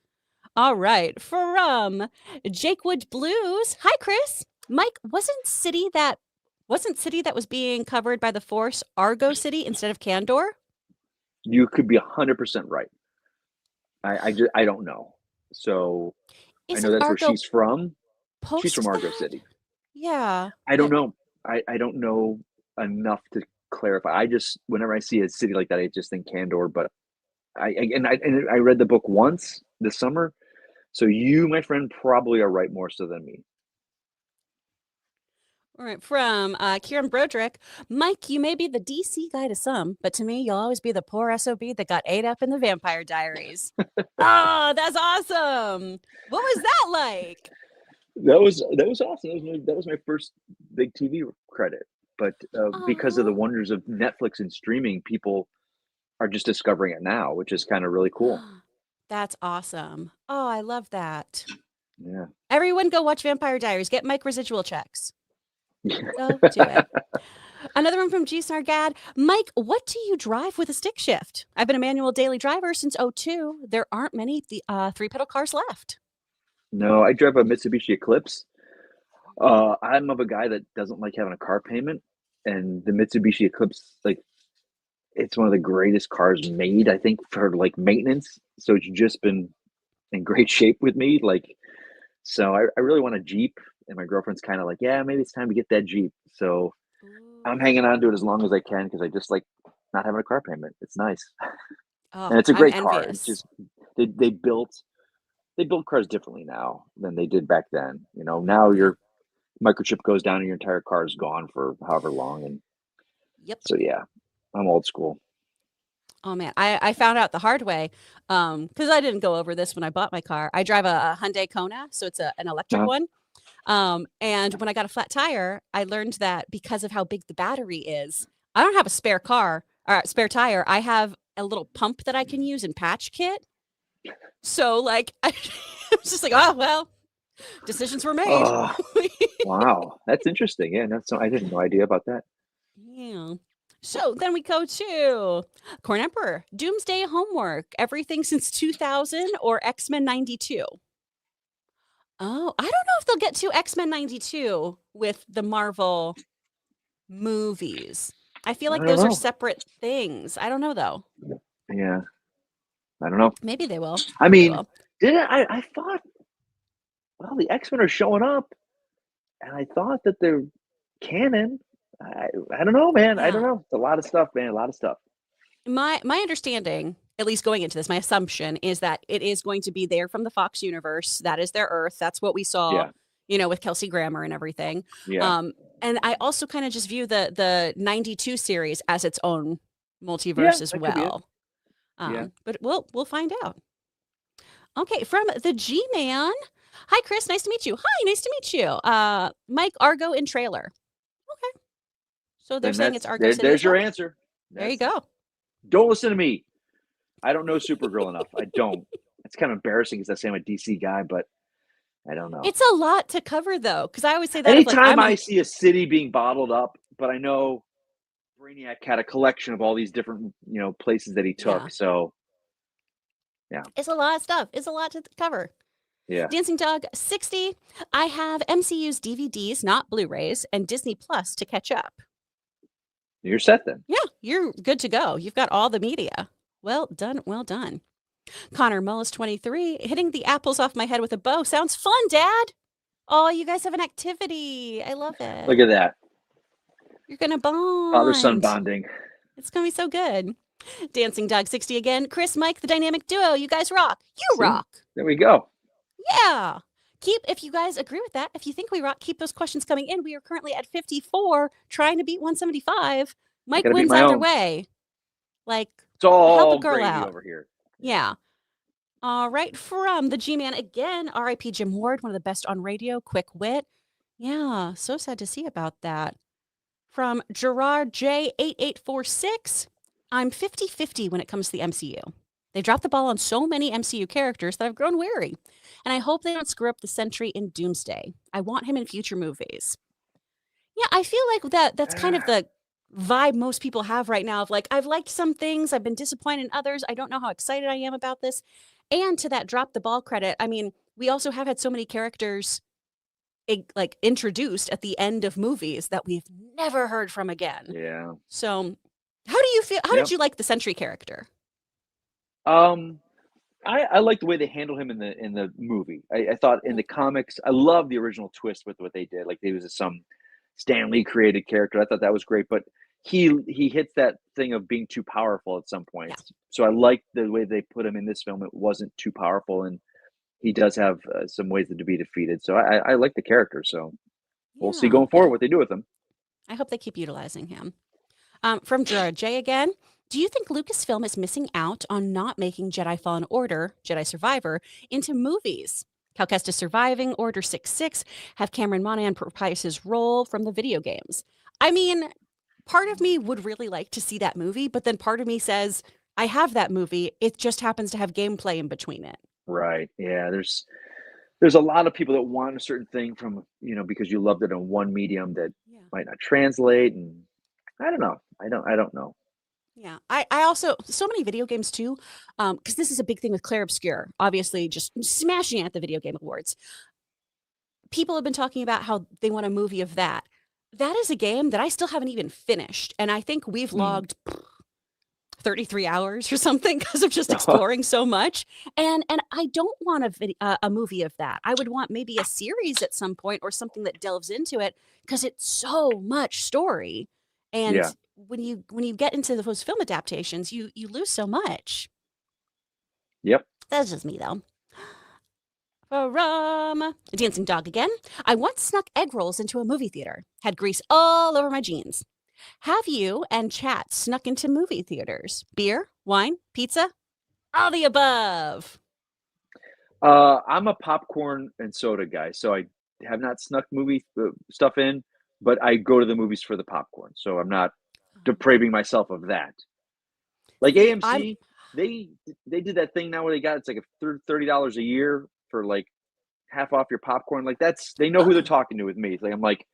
All right. From Jakewood Blues. Hi, Kris. Mike, wasn't City that was being covered by the Force Argo City instead of Kandor? You could be 100% right. I don't know. So I know that's Argo where she's from. She's from Argo City. Yeah. I don't know. I don't know enough to clarify. I just, whenever I see a city like that, I just think Kandor. But I read the book once this summer, so you, my friend, probably are right more so than me. All right, from Kieran Broderick. Mike, you may be the DC guy to some, but to me, you'll always be the poor SOB that got ate up in the Vampire Diaries. Oh, that's awesome. What was that like? That was awesome. That was my first big TV credit. But because of the wonders of Netflix and streaming, people are just discovering it now, which is kind of really cool. That's awesome. Oh, I love that. Yeah. Everyone go watch Vampire Diaries. Get Mike residual checks. Go do it. Another one from G. Snargad. Mike, what do you drive with a stick shift? I've been a manual daily driver since 2002. There aren't many three-pedal cars left. No, I drive a Mitsubishi Eclipse. I'm of a guy that doesn't like having a car payment, and the Mitsubishi Eclipse, like, it's one of the greatest cars made, I think, for like maintenance. So it's just been in great shape with me. Like, so I really want a Jeep, and my girlfriend's kind of like, yeah, maybe it's time to get that Jeep. So I'm hanging on to it as long as I can because I just like not having a car payment. It's nice, and it's a great car. It's just they built cars differently now than they did back then. You know, now your microchip goes down and your entire car is gone for however long. And yep. So yeah, I'm old school. Oh man, I found out the hard way because I didn't go over this when I bought my car. I drive a Hyundai Kona, so it's an electric one. And when I got a flat tire, I learned that because of how big the battery is, I don't have a spare tire. I have a little pump that I can use in patch kit. So like, I was just like, oh well, decisions were made. Oh, wow, that's interesting. Yeah, I didn't no idea about that. Yeah. So then we go to Corn Emperor, Doomsday Homework, everything since 2000 or X-Men 92. Oh, I don't know if they'll get to X-Men 92 with the Marvel movies. I feel like those are separate things. I don't know though. Yeah. I don't know. Maybe they will. I mean, I thought, well, the X-Men are showing up, and I thought that they're canon. I don't know, man. I don't know. It's a lot of stuff, man. A lot of stuff. My understanding, at least going into this, my assumption is that it is going to be there from the Fox universe. That is their Earth. That's what we saw, with Kelsey Grammer and everything. Yeah. And I also kind of just view the 92 series as its own multiverse as well. But we'll find out. Okay, from the G-Man. Hi, Kris. Nice to meet you. Hi, nice to meet you. Mike, Argo in trailer. Okay. So they're saying it's Argo City. There's your answer. There you go. Don't listen to me. I don't know Supergirl enough. I don't. It's kind of embarrassing because I say I'm a DC guy, but I don't know. It's a lot to cover, though, because I always say that. Anytime I see a city being bottled up, but I know Brainiac had a collection of all these different, places that he took. Yeah. So, yeah. It's a lot of stuff. It's a lot to cover. Yeah. Dancing Dog 60. I have MCU's DVDs, not Blu-rays, and Disney Plus to catch up. You're set then. Yeah, you're good to go. You've got all the media. Well done. Well done. Connor Mullis 23. Hitting the apples off my head with a bow. Sounds fun, Dad. Oh, you guys have an activity. I love it. Look at that. You're going to bond. Father-son bonding. It's going to be so good. Dancing Dog 60 again. Kris, Mike, the dynamic duo. You guys rock. You rock. There we go. Yeah. If you guys agree with that, if you think we rock, keep those questions coming in. We are currently at 54, trying to beat 175. Mike wins either way. Like, it's all help a girl out over here. Yeah. All right. From the G-Man again, R.I.P. Jim Ward, one of the best on radio, quick wit. Yeah. So sad to see about that. From Gerard J8846, I'm 50-50 when it comes to the MCU. They dropped the ball on so many MCU characters that I've grown weary. And I hope they don't screw up the Sentry in Doomsday. I want him in future movies. Yeah, I feel like that's kind of the vibe most people have right now of like, I've liked some things, I've been disappointed in others, I don't know how excited I am about this. And to that drop the ball credit, I mean, we also have had so many characters like introduced at the end of movies that we've never heard from again. Yeah. So how do you feel? How did you like the Sentry character? I like the way they handle him in the movie. I thought in the comics, I love the original twist with what they did. Like he was some Stan Lee created character. I thought that was great, but he hits that thing of being too powerful at some point. Yeah. So I like the way they put him in this film. It wasn't too powerful, and he does have some ways to be defeated. So I like the character. So we'll see going forward what they do with him. I hope they keep utilizing him. From Gerard J again. Do you think Lucasfilm is missing out on not making Jedi Fallen Order, Jedi Survivor, into movies? Cal Kestis surviving Order 66, have Cameron Monaghan reprise his role from the video games. I mean, part of me would really like to see that movie, but then part of me says, I have that movie. It just happens to have gameplay in between it. Right. Yeah. There's a lot of people that want a certain thing from, because you loved it in one medium that might not translate. And I don't know. I don't know. Yeah, I also, so many video games too, because this is a big thing with Claire Obscure, obviously just smashing at the Video Game Awards. People have been talking about how they want a movie of that. That is a game that I still haven't even finished. And I think we've logged 33 hours or something because of just exploring so much. And I don't want a movie of that. I would want maybe a series at some point or something that delves into it because it's so much story. And when you get into those film adaptations, you lose so much. Yep. That's just me though. From Dancing Dog again. I once snuck egg rolls into a movie theater. Had grease all over my jeans. Have you and chat snuck into movie theaters? Beer, Wine? Pizza? All the above. I'm a popcorn and soda guy, so I have not snuck movie stuff in, but I go to the movies for the popcorn, so I'm not depraving myself of that. Like See, AMC, they did that thing now where it's like a $30 a year for like half off your popcorn. Like they know who they're talking to with me. It's like I'm like,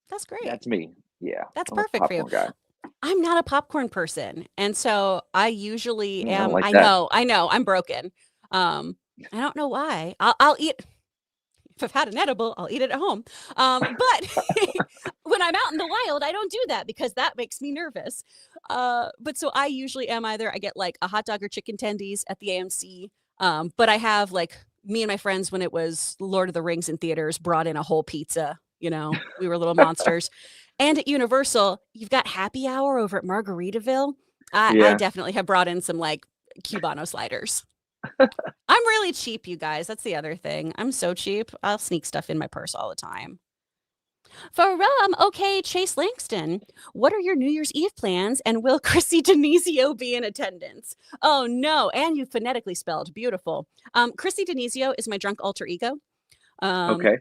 that's great. that's me. Yeah, That's I'm a perfect for you. popcorn guy. I'm not a popcorn person, and so I usually I don't am. like I that. know, I'm broken. I don't know why. I'll eat. If I've had an edible, I'll eat it at home. But when I'm out in the wild, I don't do that because that makes me nervous. But so I usually am either I get like a hot dog or chicken tendies at the AMC. But I have like me and my friends when it was Lord of the Rings in theaters brought in a whole pizza. You know, we were little monsters. And at Universal, you've got happy hour over at Margaritaville. I definitely have brought in some like Cubano sliders. I'm really cheap, you guys. That's the other thing. I'm so cheap. I'll sneak stuff in my purse all the time. From okay, Chase Langston, what are your New Year's Eve plans? And will Chrissy Denizio be in attendance? Oh no, and you phonetically spelled beautiful. Chrissy Denizio is my drunk alter ego. Okay.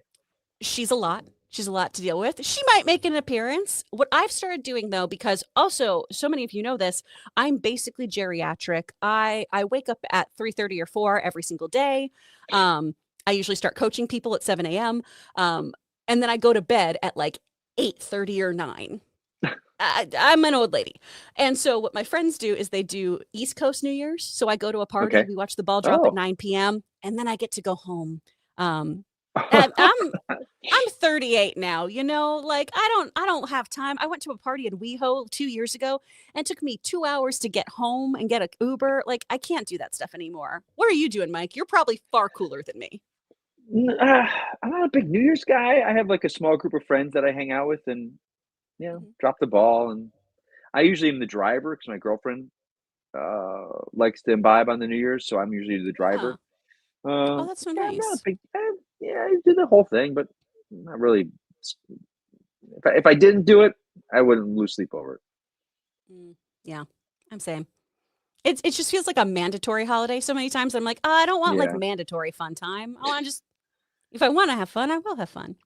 She's a lot. She's a lot to deal with. She might make an appearance. What I've started doing though, because also so many of you know this, I'm basically geriatric. I wake up at 3:30 or 4 every single day. I usually start coaching people at 7 a.m. And then I go to bed at like 8:30 or 9. I'm an old lady. And so what my friends do is they do East Coast New Year's. So I go to a party, Okay. we watch the ball drop at 9 p.m. and then I get to go home. I'm 38 now, you know, like I don't have time. I went to a party in WeHo 2 years ago and it took me 2 hours to get home and get an Uber. Like I can't do that stuff anymore. What are you doing, Mike? You're probably far cooler than me. I'm not a big New Year's guy. I have like a small group of friends that I hang out with and, drop the ball. And I usually am the driver because my girlfriend likes to imbibe on the New Year's. So I'm usually the driver. Oh, that's so I'm not a nice. big, I do the whole thing, but not really. If I didn't do it, I wouldn't lose sleep over it. Yeah, I'm saying. It just feels like a mandatory holiday so many times. I'm like, I don't want like mandatory fun time. I want just, if I want to have fun, I will have fun.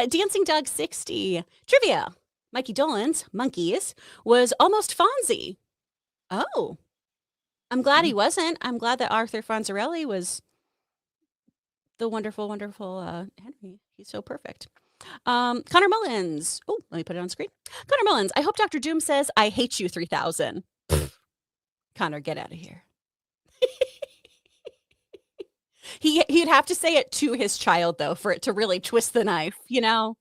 Dancing Dog 60 trivia. Mikey Dolenz, Monkeys, was almost Fonzie. Oh, I'm glad he wasn't. I'm glad that Arthur Fonzarelli was the wonderful, wonderful Henry. He's so perfect. Connor Mullins. Oh, let me put it on screen. Connor Mullins. I hope Dr. Doom says, I hate you 3000. Connor, get out of here. He'd have to say it to his child, though, for it to really twist the knife, you know?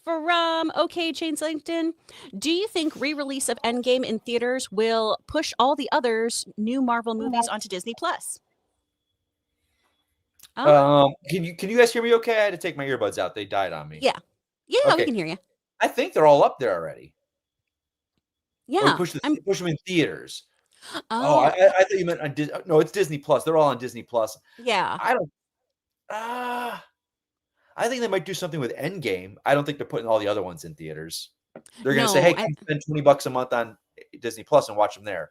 From OK, James Langton, do you think re-release of Endgame in theaters will push all the others new Marvel movies onto Disney Plus? Can you guys hear me okay? I had to take my earbuds out. They died on me. Yeah. Yeah, okay. We can hear you. I think they're all up there already. Yeah. Push them in theaters. Oh, I thought you meant on Disney. No, it's Disney Plus. They're all on Disney Plus. Yeah. I think they might do something with Endgame. I don't think they're putting all the other ones in theaters. They're going to say, hey, come spend $20 a month on Disney Plus and watch them there.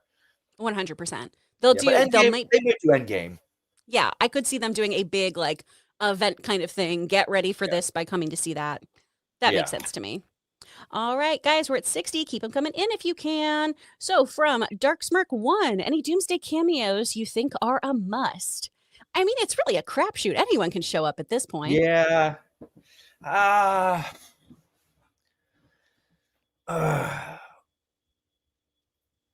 100%. They might do Endgame. Yeah, I could see them doing a big like event kind of thing. Get ready for this by coming to see that. That makes sense to me. All right, guys, we're at 60. Keep them coming in if you can. So from Dark Smirk 1, any Doomsday cameos you think are a must? I mean, it's really a crapshoot. Anyone can show up at this point. Yeah. Yeah,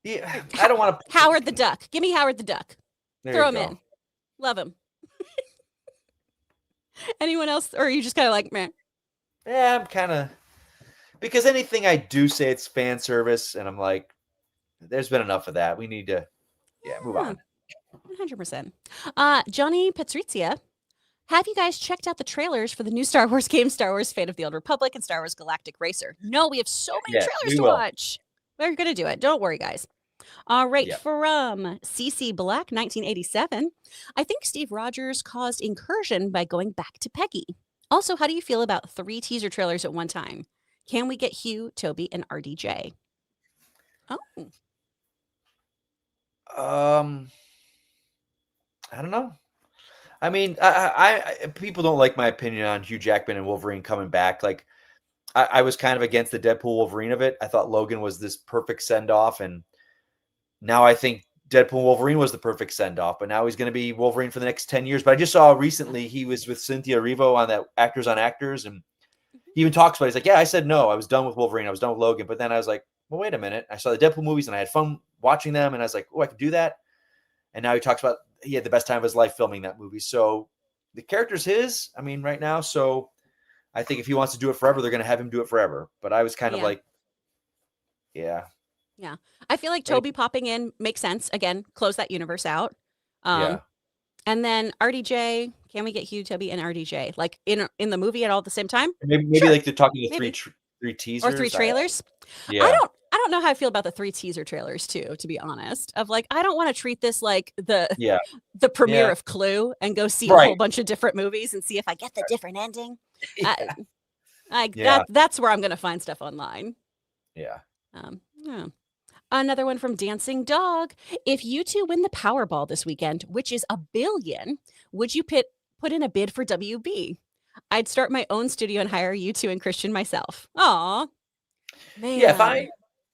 I don't want to. Howard the Duck. Give me Howard the Duck. Throw him in. Love him. Anyone else? Or are you just kind of like, man? Yeah, I'm kind of. Because anything I do say, it's fan service. And I'm like, there's been enough of that. We need to, move on. 100%. Johnny Patrizia, have you guys checked out the trailers for the new Star Wars game, Star Wars Fate of the Old Republic and Star Wars Galactic Racer? No, we have so many trailers to watch. We're going to do it. Don't worry, guys. All right, from CC Black, 1987. I think Steve Rogers caused incursion by going back to Peggy. Also, how do you feel about 3 teaser trailers at one time? Can we get Hugh, Toby, and RDJ? Oh. I don't know. I mean, I people don't like my opinion on Hugh Jackman and Wolverine coming back. Like, I was kind of against the Deadpool Wolverine of it. I thought Logan was this perfect send off, and now I think Deadpool Wolverine was the perfect send off. But now he's going to be Wolverine for the next 10 years. But I just saw recently he was with Cynthia Erivo on that Actors on Actors, and he even talks about it. He's like, yeah, I said no. I was done with Wolverine. I was done with Logan. But then I was like, well, wait a minute. I saw the Deadpool movies and I had fun watching them, and I was like, oh, I could do that. And now he talks about he had the best time of his life filming that movie. So the character's his, I mean, right now. So I think if he wants to do it forever, they're going to have him do it forever. But I was kind of like, yeah. Yeah. I feel like Toby popping in makes sense. Again, close that universe out. Yeah. And then RDJ, can we get Hugh, Toby, and RDJ like in the movie at all at the same time? Maybe Sure. like they're talking to Maybe. three teasers or 3 trailers. Yeah. I don't know how I feel about the 3 teaser trailers too, to be honest. Of like, I don't want to treat this like the premiere of Clue and go see a whole bunch of different movies and see if I get the different ending. That's where I'm going to find stuff online. Yeah. Yeah. Another one from Dancing Dog. If you two win the Powerball this weekend, which is $1 billion, would you put in a bid for WB? I'd start my own studio and hire you two and Kristian myself. Aw. Man. Yeah,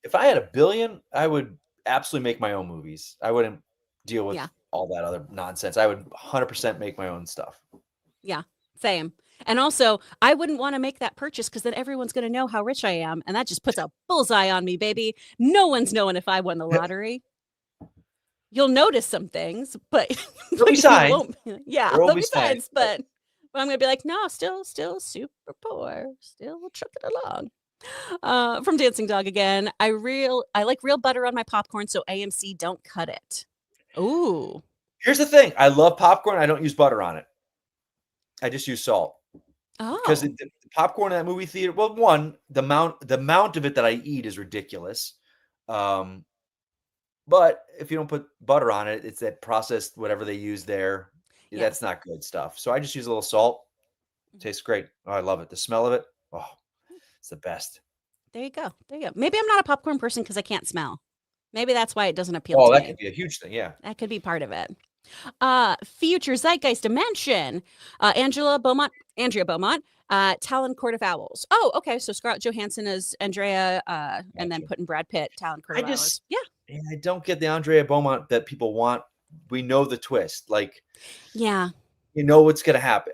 if I had $1 billion, I would absolutely make my own movies. I wouldn't deal with all that other nonsense. I would 100% make my own stuff. Yeah, same. And also, I wouldn't want to make that purchase because then everyone's going to know how rich I am. And that just puts a bullseye on me, baby. No one's knowing if I won the lottery. You'll notice some things, but there'll be signs. There'll be signs, but I'm going to be like, no, still super poor. Still trucking along. From Dancing Dog again. I like real butter on my popcorn, so AMC don't cut it. Ooh. Here's the thing. I love popcorn. I don't use butter on it. I just use salt. Oh. Because the popcorn in that movie theater, well, one, the amount of it that I eat is ridiculous. But if you don't put butter on it, it's that processed whatever they use there. Yeah. That's not good stuff. So I just use a little salt. Tastes great. Oh, I love it. The smell of it. Oh, it's the best. There you go. Maybe I'm not a popcorn person because I can't smell. Maybe that's why it doesn't appeal to me. Oh, that could be a huge thing. Yeah. That could be part of it. Future Zeitgeist Dimension. Andrea Beaumont, Talon Court of Owls. Oh, okay. So Scarlett Johansson as Andrea, and then putting Brad Pitt, Talon Court of Owls. Yeah. I don't get the Andrea Beaumont that people want. We know the twist. Like, yeah. You know what's going to happen.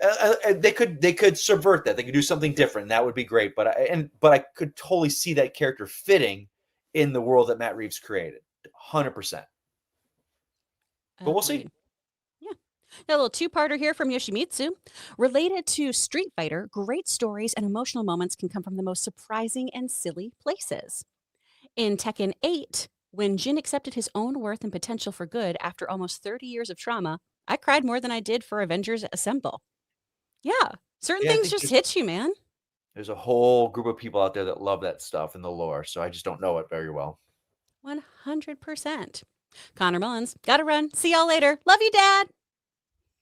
They could subvert that. They could do something different. That would be great. But I could totally see that character fitting in the world that Matt Reeves created. 100%. But we'll see. Yeah. Got a little 2-parter here from Yoshimitsu. Related to Street Fighter, great stories and emotional moments can come from the most surprising and silly places. In Tekken 8, when Jin accepted his own worth and potential for good after almost 30 years of trauma, I cried more than I did for Avengers Assemble. Yeah. Certain things just hit you, man. There's a whole group of people out there that love that stuff in the lore, so I just don't know it very well. 100%. Connor Mullins, gotta run. See y'all later. Love you, Dad.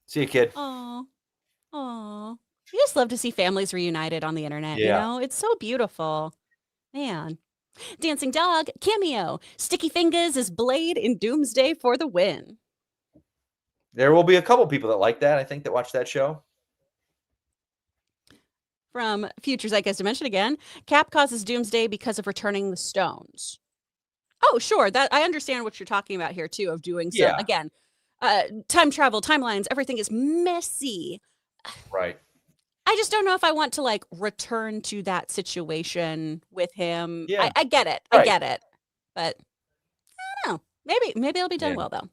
See you, kid. Aw. You just love to see families reunited on the internet. Yeah. You know, it's so beautiful. Man. Dancing Dog, cameo. Sticky Fingers is Blade in Doomsday for the win. There will be a couple people that like that, I think, that watch that show. From Future Zeitgeist Dimension again. Cap causes Doomsday because of returning the stones. Oh, sure. That I understand what you're talking about here, too, of doing so. Yeah. Again, time travel, timelines, everything is messy. Right. I just don't know if I want to, like, return to that situation with him. Yeah. I get it. Right. I get it. But I don't know. Maybe it'll be done well, though.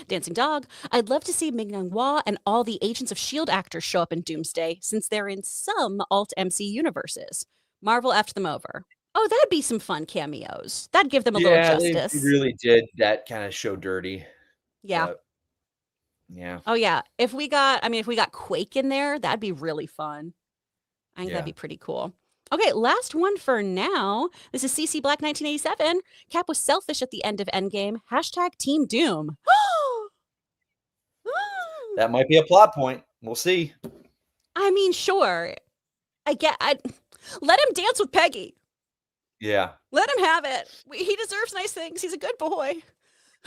Dancing Dog. I'd love to see Ming-Na Wen and all the Agents of S.H.I.E.L.D. actors show up in Doomsday, since they're in some alt-MC universes. Marvel effed them over. Oh, that'd be some fun cameos. That'd give them a little justice. They really did that kind of show dirty. Yeah. Yeah. Oh, yeah. If we got Quake in there, that'd be really fun. I think that'd be pretty cool. Okay, last one for now. This is CC Black 1987. Cap was selfish at the end of Endgame. # Team Doom. That might be a plot point. We'll see. I mean, sure. Let him dance with Peggy. Yeah. Let him have it. He deserves nice things. He's a good boy.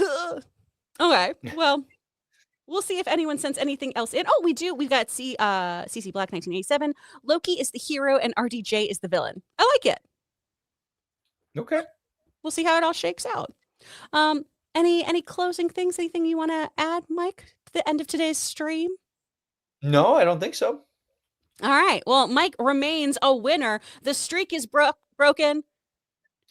Okay, well, we'll see if anyone sends anything else in. Oh, we do. We've got CC Black 1987. Loki is the hero and RDJ is the villain. I like it. Okay. We'll see how it all shakes out. Any closing things? Anything you want to add, Mike, to the end of today's stream? No, I don't think so. All right. Well, Mike remains a winner. The streak is broken.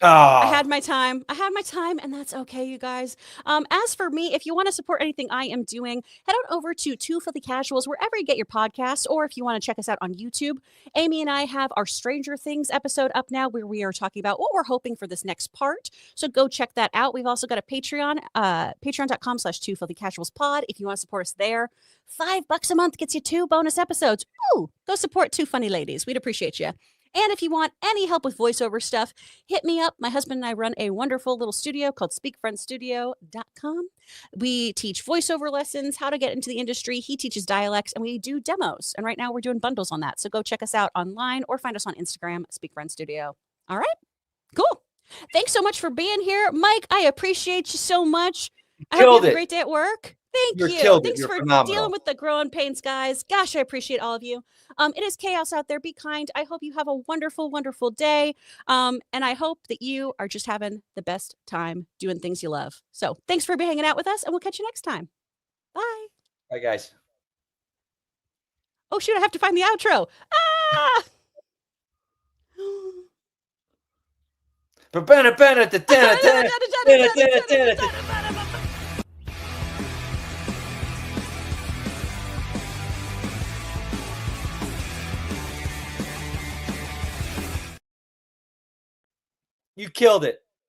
Oh. I had my time, and that's okay, you guys. As for me, if you want to support anything I am doing, head on over to Two Filthy Casuals, wherever you get your podcasts, or if you want to check us out on YouTube. Amy and I have our Stranger Things episode up now, where we are talking about what we're hoping for this next part. So go check that out. We've also got a Patreon, patreon.com/2filthycasualspod. If you want to support us there, $5 a month gets you 2 bonus episodes. Ooh, go support 2 funny ladies. We'd appreciate you. And if you want any help with voiceover stuff, hit me up. My husband and I run a wonderful little studio called speakfriendstudio.com. We teach voiceover lessons, how to get into the industry. He teaches dialects, and we do demos. And right now we're doing bundles on that. So go check us out online or find us on Instagram, Speak Friend Studio. All right, cool. Thanks so much for being here. Mike, I appreciate you so much. I hope you have a great day at work. Thank you. Thanks for dealing with the growing pains, guys. Gosh, I appreciate all of you. It is chaos out there. Be kind. I hope you have a wonderful, wonderful day. And I hope that you are just having the best time doing things you love. So thanks for hanging out with us, and we'll catch you next time. Bye. Bye, guys. Oh, shoot. I have to find the outro. Ah! You killed it.